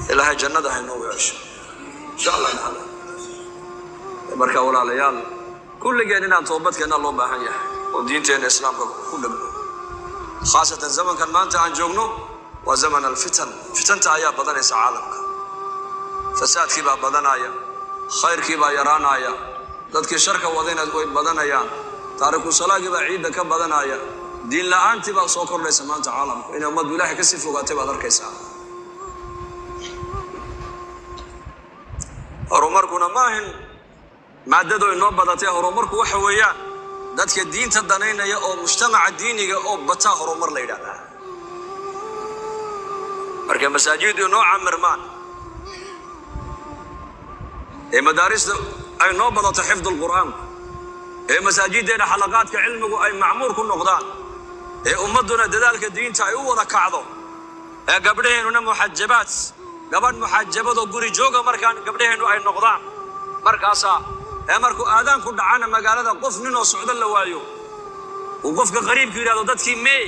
إلا هي الجنة ده هنو وعيش إن شاء الله نعلم مركا ولا ليال كل جاننا توبتك إن الله بحنيه ودينتين الإسلام كل خاصة زمن كان ما أنت عن جوجنو وزمن الفتن فتن تايا بدن عالمك فساد كيبا بدن آيا خير كيبا يران آيا ضدك الشركة وذينا بدن آيا تارك الصلاة كيبا عيد كب بدن آيا دين لا أنت بقى صقر ليس ما أنت عالمك إن أمد بلاح كسف وقاتبا ذر كيسا أرومركنا ماهن معددو إنه بدتيه أرومركو وحويان dadka diinta danaynaya oo mujtamaca diiniga oo bataa horumar la yiraahdaa marka masaajidu nooca marmaan ee madaarista ay noo badato xifdul quraan ee masaajideena xalaqaadka cilmigu ay macmuur ku noqdaan ee ummaduna dadaalka diinta ay u wada kacdo ee gabdhaheenu muxajabaat gabadh muxajabado guri jooga markaan gabdhaheenu ay noqdaan markaasa markuu aadaan ku dhacana magaalada qof nin oo socdo la waayo oo qofka qariibka yiraahdo dadkii mee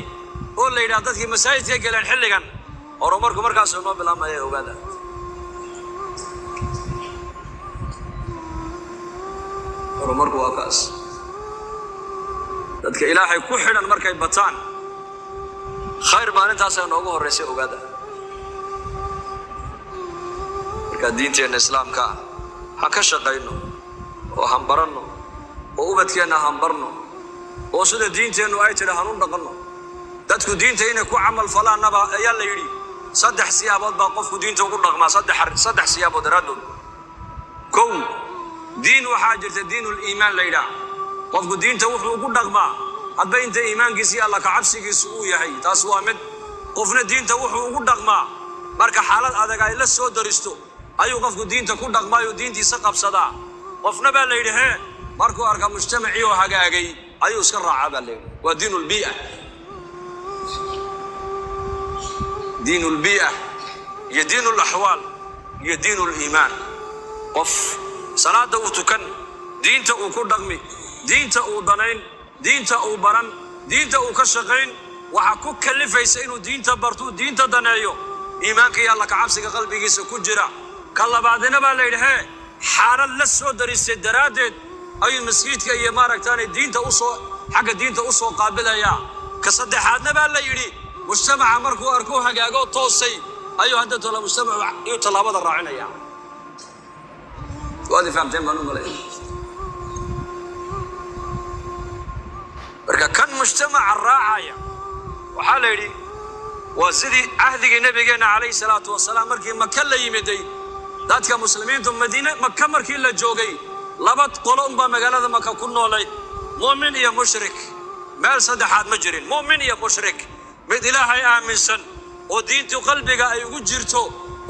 oo la yiraahdo dadkii masaajidka galeen xilligan horumarku markaas oo bilaabmay ogaada horumarku waa kaas dadka ilaahay ku xidhan markay bataan khayr maalintaas ay noogu horeysay ogaada marka diinteena islaamka ha ka shaqeyno oo hambarano oo ubadkeena hambarno oo sida diinteenu ay tiri hanuun dhaqano dadku diinta inay ku amal falaanaba ayaa la yiri saddex siyaabood baa qofku diinta ugu dhaqmaa saddex siyaabood raadud kow diin waxa jirta diinul iimaan la yiraahdo qofku diinta wuxuu ugu dhaqmaa hadba inta iimaankiisa Allah ka cabsigiisu uu yahay taas waa mid qofna diinta wuxuu ugu dhaqmaa marka xaalad adag ay la soo daristo ayuu qofku diinta ku dhaqmaayo diintiisa qabsadaa qofna baa la yiraahdaa markuu arka mujtamaci oo hagaagay ayuu iska raacaa baa la yiraahdaa waa diinul bii'a diinul bii'a iyo diinul ahwaal iyo diinul iimaan qof salaada uu tukan diinta uu ku dhaqmi diinta uu danayn diinta uu baran diinta uu ka shaqeyn waxa ku kalifaysa inuu diinta barto diinta daneeyo iimaanka iyo Allah ka cabsiga qalbigiisa ku jira ka labaadina baa la yiraahdaa xaalad la soo darisay daraadeed ay masjidka iyo maaragtaanay diinta u soo xagga diinta u soo qaabilaya ka saddexaadna baa la yiri mujtamaca markuu arko hagaago toosay ayuu hadda tolo mujtamaca iyo talaabada raacinaya waadi fahamteen baan u maleeyay marka kan mujtamaca raacaya waxa la yiri waa sidii ahdiga nabigeena kaleey salaatu wasalaam markii Makka la yimiday dadka muslimiintu Madiina Makka markii la joogay laba qolo baa magaalada Makka ku noolay mu'min iyo mushrik meel saddexaad ma jirin mu'min iyo mushrik mid ilaahay aaminsan oo diintu qalbiga ay ugu jirto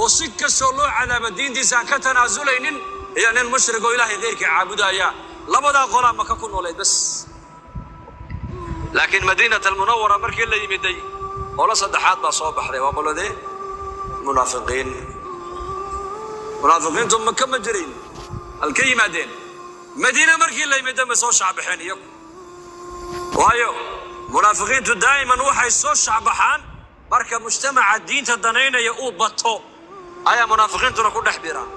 oo si kastoo loo cadaaba diintiisa ka tanaazulaynin iyo nin mushrik oo ilaahay qeyrkii caabudaya labada qolo Makka ku noolay bas laakiin Madiinada al-Munawwara markii la yimiday oo la saddexaad baa soo baxday waa qoladee munaafiqiin منافقين ثم كم مجرين الكلمة دين مدينة مركي اللي يمدن بسوا شعب حين وايو منافقين دائما وحي سو شعب حان مركب مجتمع الدين تدنين يقوب بطو ايا منافقين تنكون نحبيرا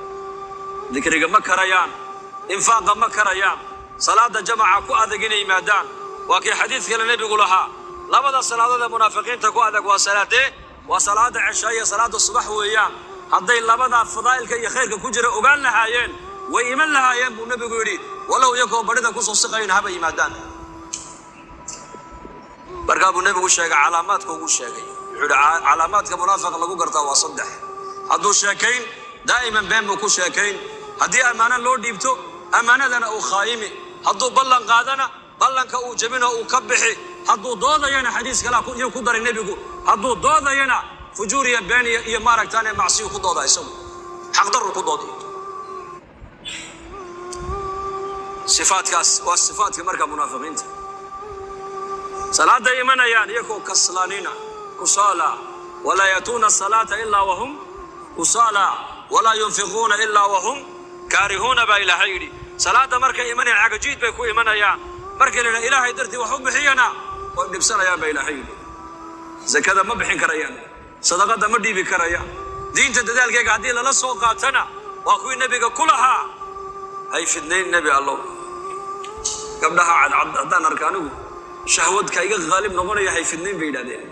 ذكر مكريان انفاق مكريان صلاة جماعة كو اذقين ايمادان وكي حديث كلا النبي يقولها لابد صلاة المنافقين تكو اذق وصلاة عشاء صلاة الصبح ويام hadday labada fadaa'ilka iyo khayrka ku jira ogaan lahaayeen way iman lahaayeen buu nabigu yiri walaw iyagoo barida ku soo siqayn haba yimaadaan barka buu nabigu sheegay calaamaadka ugu sheegay wuxuu calaamaadka munaafiq lagu gartaa waa saddex hadduu sheekayn daa'iman been buu ku sheekayn haddii amaana loo dhiibto amaanadana uu khaayimi hadduu ballan qaadana ballanka uu jabino uu ka bixi hadduu doodayana xadiis kale iyo ku daray nebigu hadduu doodayana fujuur iyo been iyo maaragtaan macsiyo ku dooda isagu xaq darro ku dooday sifaadkaas waa sifaadka marka munaafiqiinta salaada imanayaan iyagoo kaslaanina kusala wala yatuna salata illa wahum kusala wala yunfiquna illa wahum karihuna ba ilaahay yidhi salaada markay imanayaan cagajiid bay ku imanayaan markay leena ilaahay dartii wax u bixiyana way dhibsanayaan ba ilaahay yidhi zakada ma bixin karayaan sadaqada ma dhiibi karayaan diinta dadaalkeega haddii lala soo qaatana waa kuwii nabiga ku lahaa hay fidnayn nabi allah gabdhaha cadcad haddaan arka anigu shahwadka iga qaalib noqonaya hay fidnayn bay yidhahdeen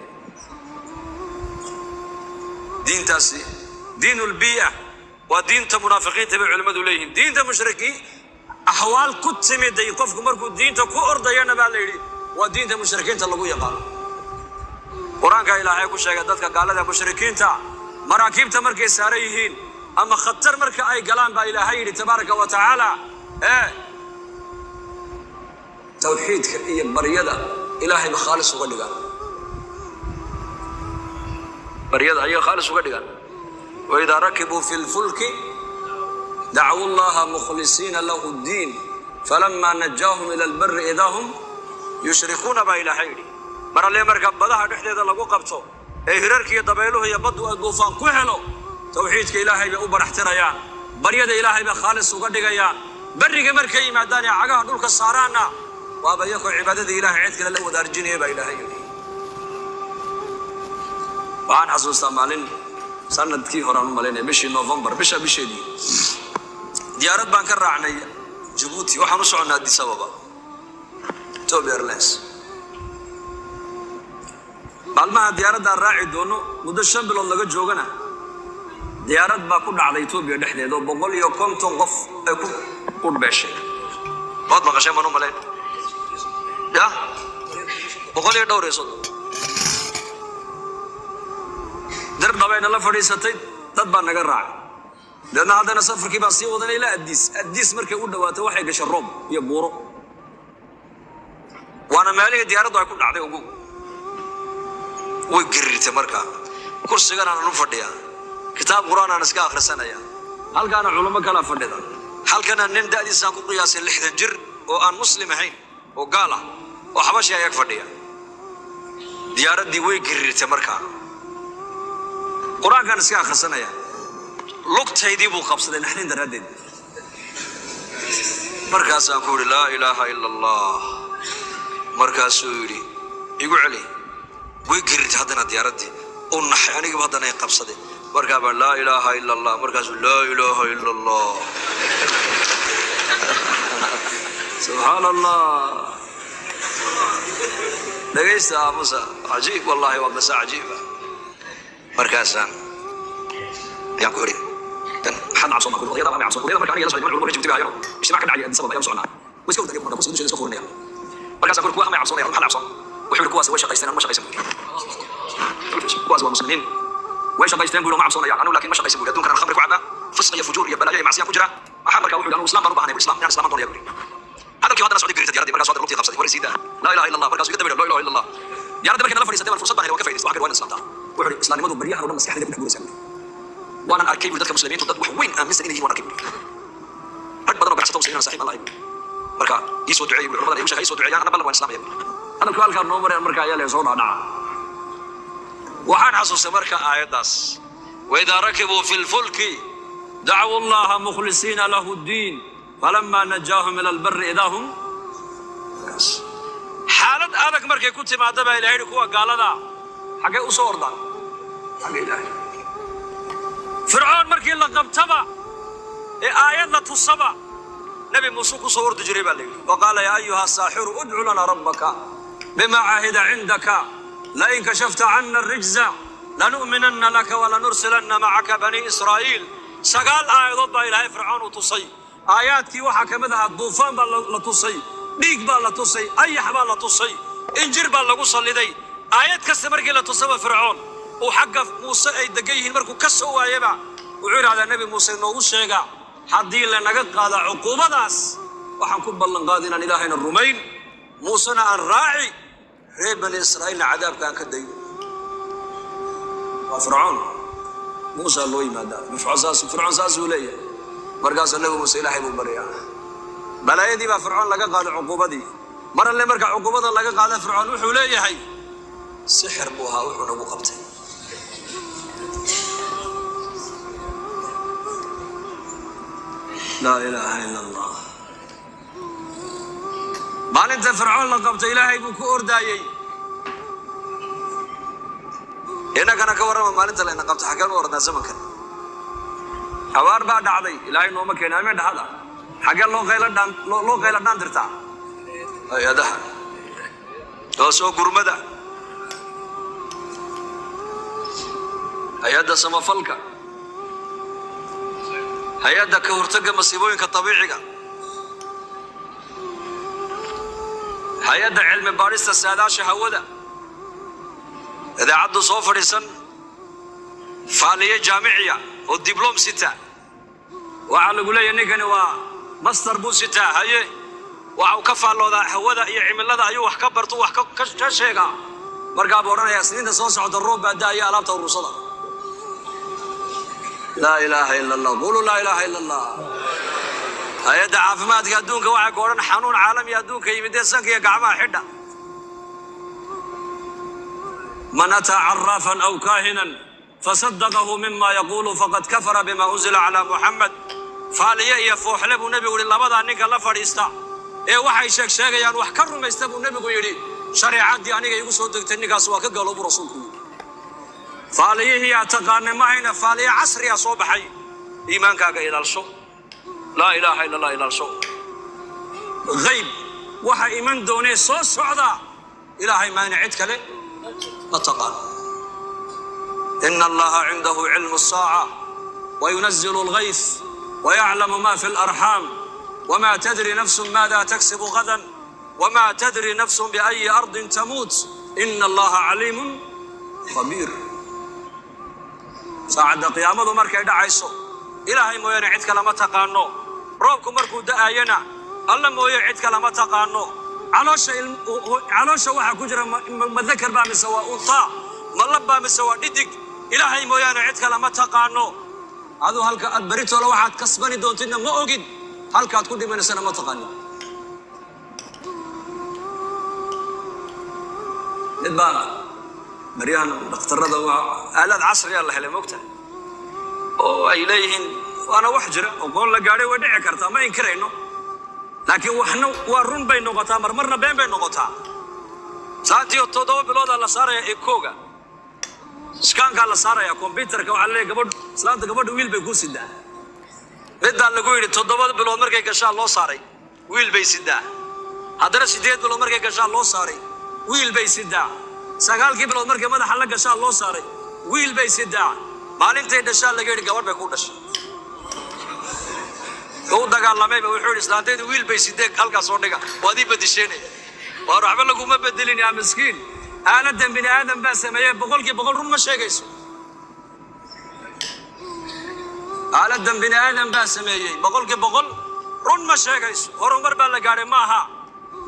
diintaasi diinul biya waa diinta munaafiqiinta bay culimmadu leeyihiin diinta mushrikiin ahwaal ku timiday qofku markuu diinta ku ordayana baa la yidhi waa diinta mushrikiinta lagu yaqaano quraanka ilaahay ku sheegay dadka gaalada mushrikiinta maraakiibta markay saaran yihiin ama khatar marka ay galaan baa ilaahay yidhi tabaaraka wa tacaala tawxiidka iyo baryada ilaahay ba khaalis uga dhigaan baryada ayay khaalis uga dhigaan wa idha rakibu fil fulki da'u allaha mukhlisina lahu ad-din falamma najahum ila al-barri idahum yushrikuna ba ilaahay yidhi marale marka badaha dhexdeeda lagu qabto ee hirarkiyo dabeeluhu iyo baddu ay duufaan ku helo tawxiidka ilaahay bay u baraxtirayaan baryada ilaahay ba khaalis uga dhigayaan bariga markay yimaadaan ee cagaha dhulka saaraana waa bayako cibaadada ilaahay cid kale la wadaarjinaya ba ilaahay yidhi waan xasuustaa maalin sanadkii horaan u malaynaya bishii November bisheedii diyaarad baan ka raacnay Djibouti waxaan u soconaa Addis Ababa Ethiopia Airlines maalmaha diyaaradda raaci doono muddo 5 bilood laga joogana diyaarad baa ku dhacday Ethiopia dhexdeeda 150 qof ay ku beeshay baad maqashay ma malayn ya 100 dar dhabayna la fadhiisatay dad baa naga raacay dadna hadana safarkii baa sii wadanay ilaa Addis markay u dhawaato waxay gashay roob iyo buuro waana meelihii diyaaraddu ay ku dhacday ugu way girirtay marka kursigan aan u fadhiyaa kitaab quraan aan iska akhrisanaya halkaana culimo kala fadhida halkana nin daadiisa ku qiyaasay 60 jir oo aan muslim ahayn oo gaal ah oo xabashi ay fadhiya diyaaradii way girirtay marka quraankan iska akhrisanaya lugtaydii buu qabsaday naxdin daraadeed markaas aan ku yiri laa ilaaha illa allah markaas uu yiri igu celi way girirtay hadana diyaaradii oo naxay aniga hadana ay qabsaday markaa baa laa ilaaha illa allah markaas laa ilaaha illa allah subhanallah dhageysta musa ajiib wallahi waa qisa ajiiba markaasaan yaan ku yiri waxaan cabso ma ku qodiyada ma cabso qodiyada marka aniga la soo dhigay Djibouti baa ijtimaac ka dhacay Addis Ababa ayaan soconaa way iska wadagay marka kusoo iska qoranaya markaasaan ku ma cabso ma cabso wuxuu kuwaas way shaqaystaan ma shaqaysan kuwaas waa muslimiin way shaqaystaan bulo ma cabsoonayaan anu laakiin ma shaqaysan bulo adduunkan khamri ku cabaa fisq iyo fujuur iyo balaayo iyo macsiyo ku jira waxa marka wuxuu anu islaam baan u baahnay islaam doon yahay hada kii hadana soo dhigay diyaaradii markaas soo dhigtay qabsaday warisiida la ilaha illa allah markaas uu dabay la ilaha illa allah diyaaradda markii la fadhiisatay fursad baan helay ka faa'iideysto waxa kale waa islaamta wuxuu islaamnimadu bariyaha oo dhan maskaxda ku guuraysan وانا اركي dadka muslimiintu dad wax weyn aaminsan inay yihiin rag badan oo baxsato muslimiin saaxiib allah marka isoo duceeyay culimada ay u shaqeeyay soo duceeyaan ana ballan waan islaamay ana ku halka noo maray marka ayaa la soo dhaca waxaan xasuustay marka aayadaas wayda rakibu fil fulki da'u allah mukhlisina lahu ad-din falamma najahum ila al-barr idahum xaalad adag markay ku timaado baa ilaahay kuwa gaalada xagee u soo ordaan xagee ilaahay فرعون مركي لقبتبا آيات لا تصبا نبي موسى كو سو جري بالي وقال يا ايها الساحر ادع لنا ربك بما عهد عندك لئن كشفت عنا الرجز لنؤمنن لك ولنرسلن معك بني اسرائيل سقال آيات با الهي فرعون وتصي آياتكي waxa kamida duufaan ba la tusay dhiig ba la tusay ayax ba la tusay injir ba lagu saliday aayad kasta markii la tusaba fircoon oo xagga Muuse ay dagayeen markuu ka soo waayaba wuxuu yiraahdaa nabi Muuse noogu sheega hadii la naga qaado cuquubadaas waxaan ku ballan qaadinaa ilaahayna rumayn Muusena aan raaci reer bani israa'iilna cadaabkaan ka dayo waa fircoon muusa loo yimaadaa fircoon saasuu leeyahay markaasuu nabi muuse ilaahay buu baryaa balaayadii baa fircoon laga qaaday cuquubadii mar alle marka cuquubada laga qaada fircoon wuxuu leeyahay sixir buu ahaa wuxuu nagu qabtay laa ilaaha ila allah maalinta fircoon la qabtay ilaahay buu ku ordaayey innagana ka warrama maalinta layna qabtay xaggeen u ordnaa zamankan xabaar baa dhacday ilaahay nooma keenay ameen dhahada xaggeen loo qayla dhaan dirtaa hay-adaha oo soo gurmada hay-adda samafalka hay-adda ka hortagga masiibooyinka dabiiciga hay-adda cilmi baadhista saadaasha hawada idaacaddu soo fadhiisan faaliye jaamiciya oo dibloom sita waxaa lagu leeyahay ninkani waa master buu sitaa haye waxa uu ka faalloodaa hawada iyo cimilada ayuu wax ka barto wax ka sheegaa markaa buu odhanayaa siniinta soo socda roob baa daaya alaabta urursada laa ilaaha ila allah qulu laa ilaaha ila allah hay-adda caafimaadka adduunka waxay ku odhan xanuun caalami adduunka yimidee sanka iyo gacmaha xidha man ataa caraafan aw kaahinan fasadaqahu mima yaquulu faqad kafara bima unzila calaa muxamed faaliye iyo fooxle buu nebigu yidhi labadaa ninka la fadhiista ee waxay sheegayaan wax ka rumaysta buu nebigu yidhi shareecaddii aniga igu soo degtay ninkaas waa ka galo buu rasuulku yidhi faaliyihii aad taqaanay mahayna faaliye casriya soo baxay iimaankaaga ilaalsho laa ilaaha ila allah ilaalsho hayb waxa iman doonee soo socda ilaahay maana cid kale ma taqaan ina allaha cindahu cilmu الsaaca wayunazil اlghayth wayaclamu ma fi اlarxaam wma tadri nafsu maada taksibu gadan wma tadri nafsu biأyi ardin tamuut ina allaha caliimu khabiir saacadda qiyaamadu markay dhacayso ilaahay mooyaane cid kale ma taqaano roobku markuu da'ayana alla mooye cid kale ma taqaano caloosha waxaa ku jira ma dakar baa mise waa untaa ma lab baa mise waa dhidig ilaahay mooyaane cid kale ma taqaano aduu halka aad baritoola waxaad kasbani doontidna ma ogid halkaad ku dhimanaysana ma taqaanin mid baa baryahan dhakhtarada waa aalad casriya la helay moogtahay oo ay leeyihiin waana wax jira oo goon la gaadhay way dhici kartaa ma inkirayno laakiin waxna waa run bay noqotaa marmarna been bay noqotaa saantiyo 7 bilooda la saaraya ekooga iskaankaa la saaraya kombyuutarka waxaa la leeyahay islaanta gabadha wiil bay ku sidaa middaa lagu yidhi 7 bilood markay gashaa loo saaray wiil bay sidaa haddana 8 bilood markay gashaa loo saaray wiil bay sidaa 9 bilood markay madaxa la gashaa loo saaray wiil bay sidaa maalintay dhashaa laga yidhi gabadh bay ku dhashay u dagaalamayba wuxuu yidhi islaantayda wiil bay sidee halkaas soo dhiga waad ii badisheenaya waa waxba laguma bedelin yaa miskiin aaladan bini aadam baa sameeyey 100% run ma sheegayso aaladan bini aadam baa sameeyey 100% run ma sheegayso horumar baa la gaadhay maaha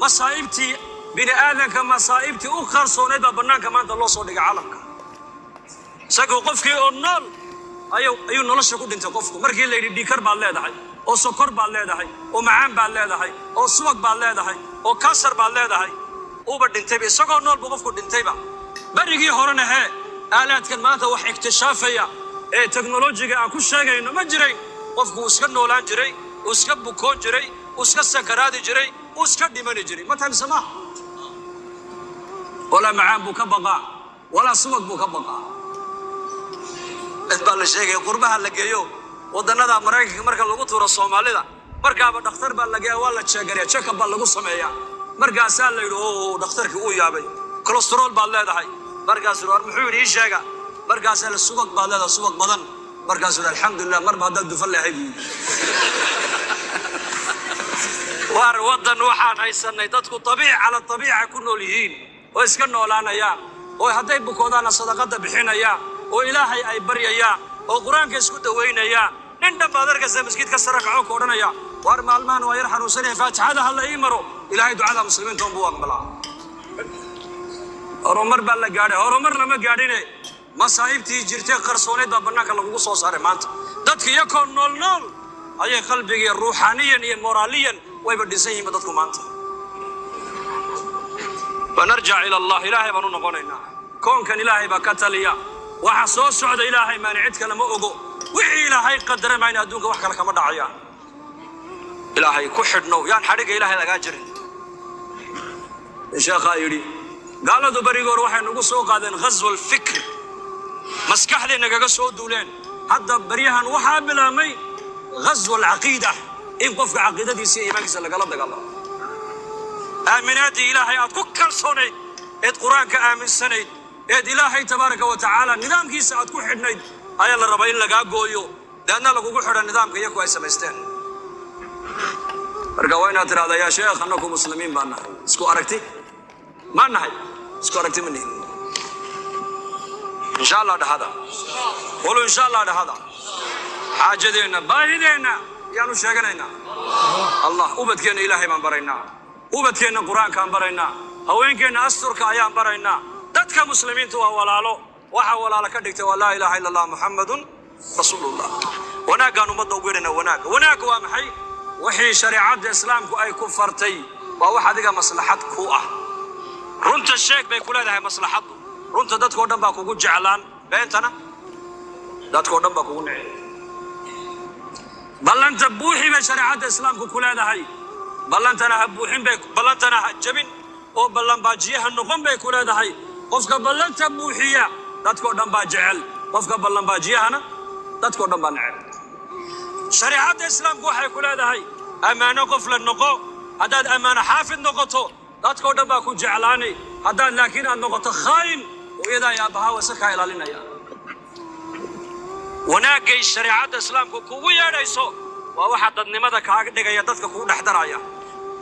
masaa'ibtii bini aadamka masaa'ibtii u qarsooneed baa bannaanka maanta loo soo dhigay caalamka isagoo qofkii oo nool ayuu nolosha ku dhintay qofku markii la yidhi dhiikar baad leedahay oo sokor baad leedahay oo macaan baad leedahay oo subag baad leedahay oo kansar baad leedahay uuba dhintayba isagoo nool buu qofku dhintayba berigii horena hee aalaadkan maanta wax iktishaafaya ee teknolojiga aan ku sheegayno ma jirayn qofku uu iska noolaan jiray uu iska bukoon jiray uu iska sakaraadi jiray uu iska dhimani jiray ma tahamsa maaha walaa macaan buu ka baqaa walaa subag buu ka baqaa baa la sheegay qurbaha la geeyo wadannada Mareykanka marka lagu tuuro Soomaalida markaaba dhakhtar baa la geeyaa waa la check-gareeyaa check-up baa lagu sameeyaa markaasaa la yidhi oo dhakhtarkii uu yaabay cholesterol baad leedahay markaasuu war muxuu yidhi ii sheega markaasaa la subag baad leedahay subag badan markaasuu yidhi alxamdulillah marba haddaad dufan leehay buu war waddan waxaan haysanay dadku tabiic cala tabiica ku nool yihiin oo iska noolaanayaan oo hadday bukoodaana sadaqada bixinayaan oo ilaahay ay baryayaan oo quraanka isku daweynayaan nin dhammaad arkaysa masjidka sare kaco ku odhanaya war maalmahan waa yar xanuunsanaya faatixada hal ii maro ilaahay ducada muslimiinta buu aqbalaa horumar baa la gaadhay horumar lama gaadhine masaa'ibtii jirtay qarsooneed baa bannaanka lagu soo saaray maanta dadka iyagoo nool ayay qalbiga ruuxaaniyan iyo moraaliyan wayba dhisan yihiin dadku maanta banarjac ila allah ilaahay baan u noqonaynaa koonkan ilaahay baa ka taliya waxa soo socda ilaahay maanicid kale ma ogo wixii ilaahay qadaray ma in adduunka wax kale kama dhacayaan ilaahay ku xidhnow yaan xadhiga ilaahay lagaa jirin sheekha yidhi gaaladu barigoor waxay nagu soo qaadeen ghazwal fikr maskaxdii nagaga soo duuleen hadda baryahan waxaa bilaabmay ghazwal caqiida in qofka caqiidadiisa iyo iimaankiisa lagala dagaalamo aaminaadii ilaahay aad ku kalsoonayd eed qur-aanka aaminsanayd eed ilaahay tabaaraka wa tacaala nidaamkiisa aad ku xidhnayd ayaa la rabaa in lagaa gooyo deedna lagugu xidha nidaamka iyaku ay samaysteen marka waa inaad tidhahdaa yaa sheekh annaku muslimiin baan nahay isku aragti ما نهي سكرت مني إن شاء الله ده هذا قولوا إن شاء الله ده هذا حاجة دينا باهدينا يعني شاقنا الله وبدكنا إلهي من برينا وبدكنا قرآن كان برينا هوين كنا أستر كأيام برينا دتك مسلمين توا ولا له وحول على كدك ولا إله إلا الله محمد رسول الله وناك أنا مضوا غيرنا وناك وامحي وحي شريعة الإسلام كو أي كفرتي وواحد يجا مصلحات كوه runta sheeg bay ku leedahay maslaxadu runta dadkoo dhan baa kugu jeclaan beentana dadkoo dhan baa kugu neceb ballanta buuxi bay shariicada islaamku ku leedahay ballantana ha buuxin bay ballantana ha jabin oo ballan baajiyaha noqon bay ku leedahay qofka ballanta buuxiya dadkoo dhan baa jecel qofka ballan baajiyahana dadkoo dhan baa neceb shariicada islaamku waxay ku leedahay amaano qof la noqo haddaad amaano xaafid noqoto dadkoo dhan baa ku jeclaanay haddaad laakiin aad noqoto khaayin hooyadaa iyo aabbahaa wase kaa ilaalinaya wanaagay shariicadda islaamku kugu yeedhayso waa waxa dadnimada kaaga dhigaya dadka kugu dhex daraya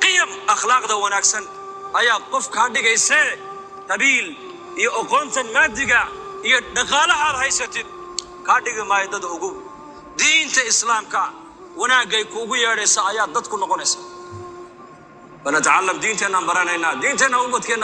qiyam akhlaaqda wanaagsan ayaa qof kaa dhigaysee qabiil iyo aqoontan maadiga iyo dhaqaalaha aad haysatid kaa dhigi maayo dad ogow diinta islaamka wanaagay kugu yeedhaysa ayaa dad ku noqonaysa فنتعلم دينتنا برانينا دينتنا ومتكنا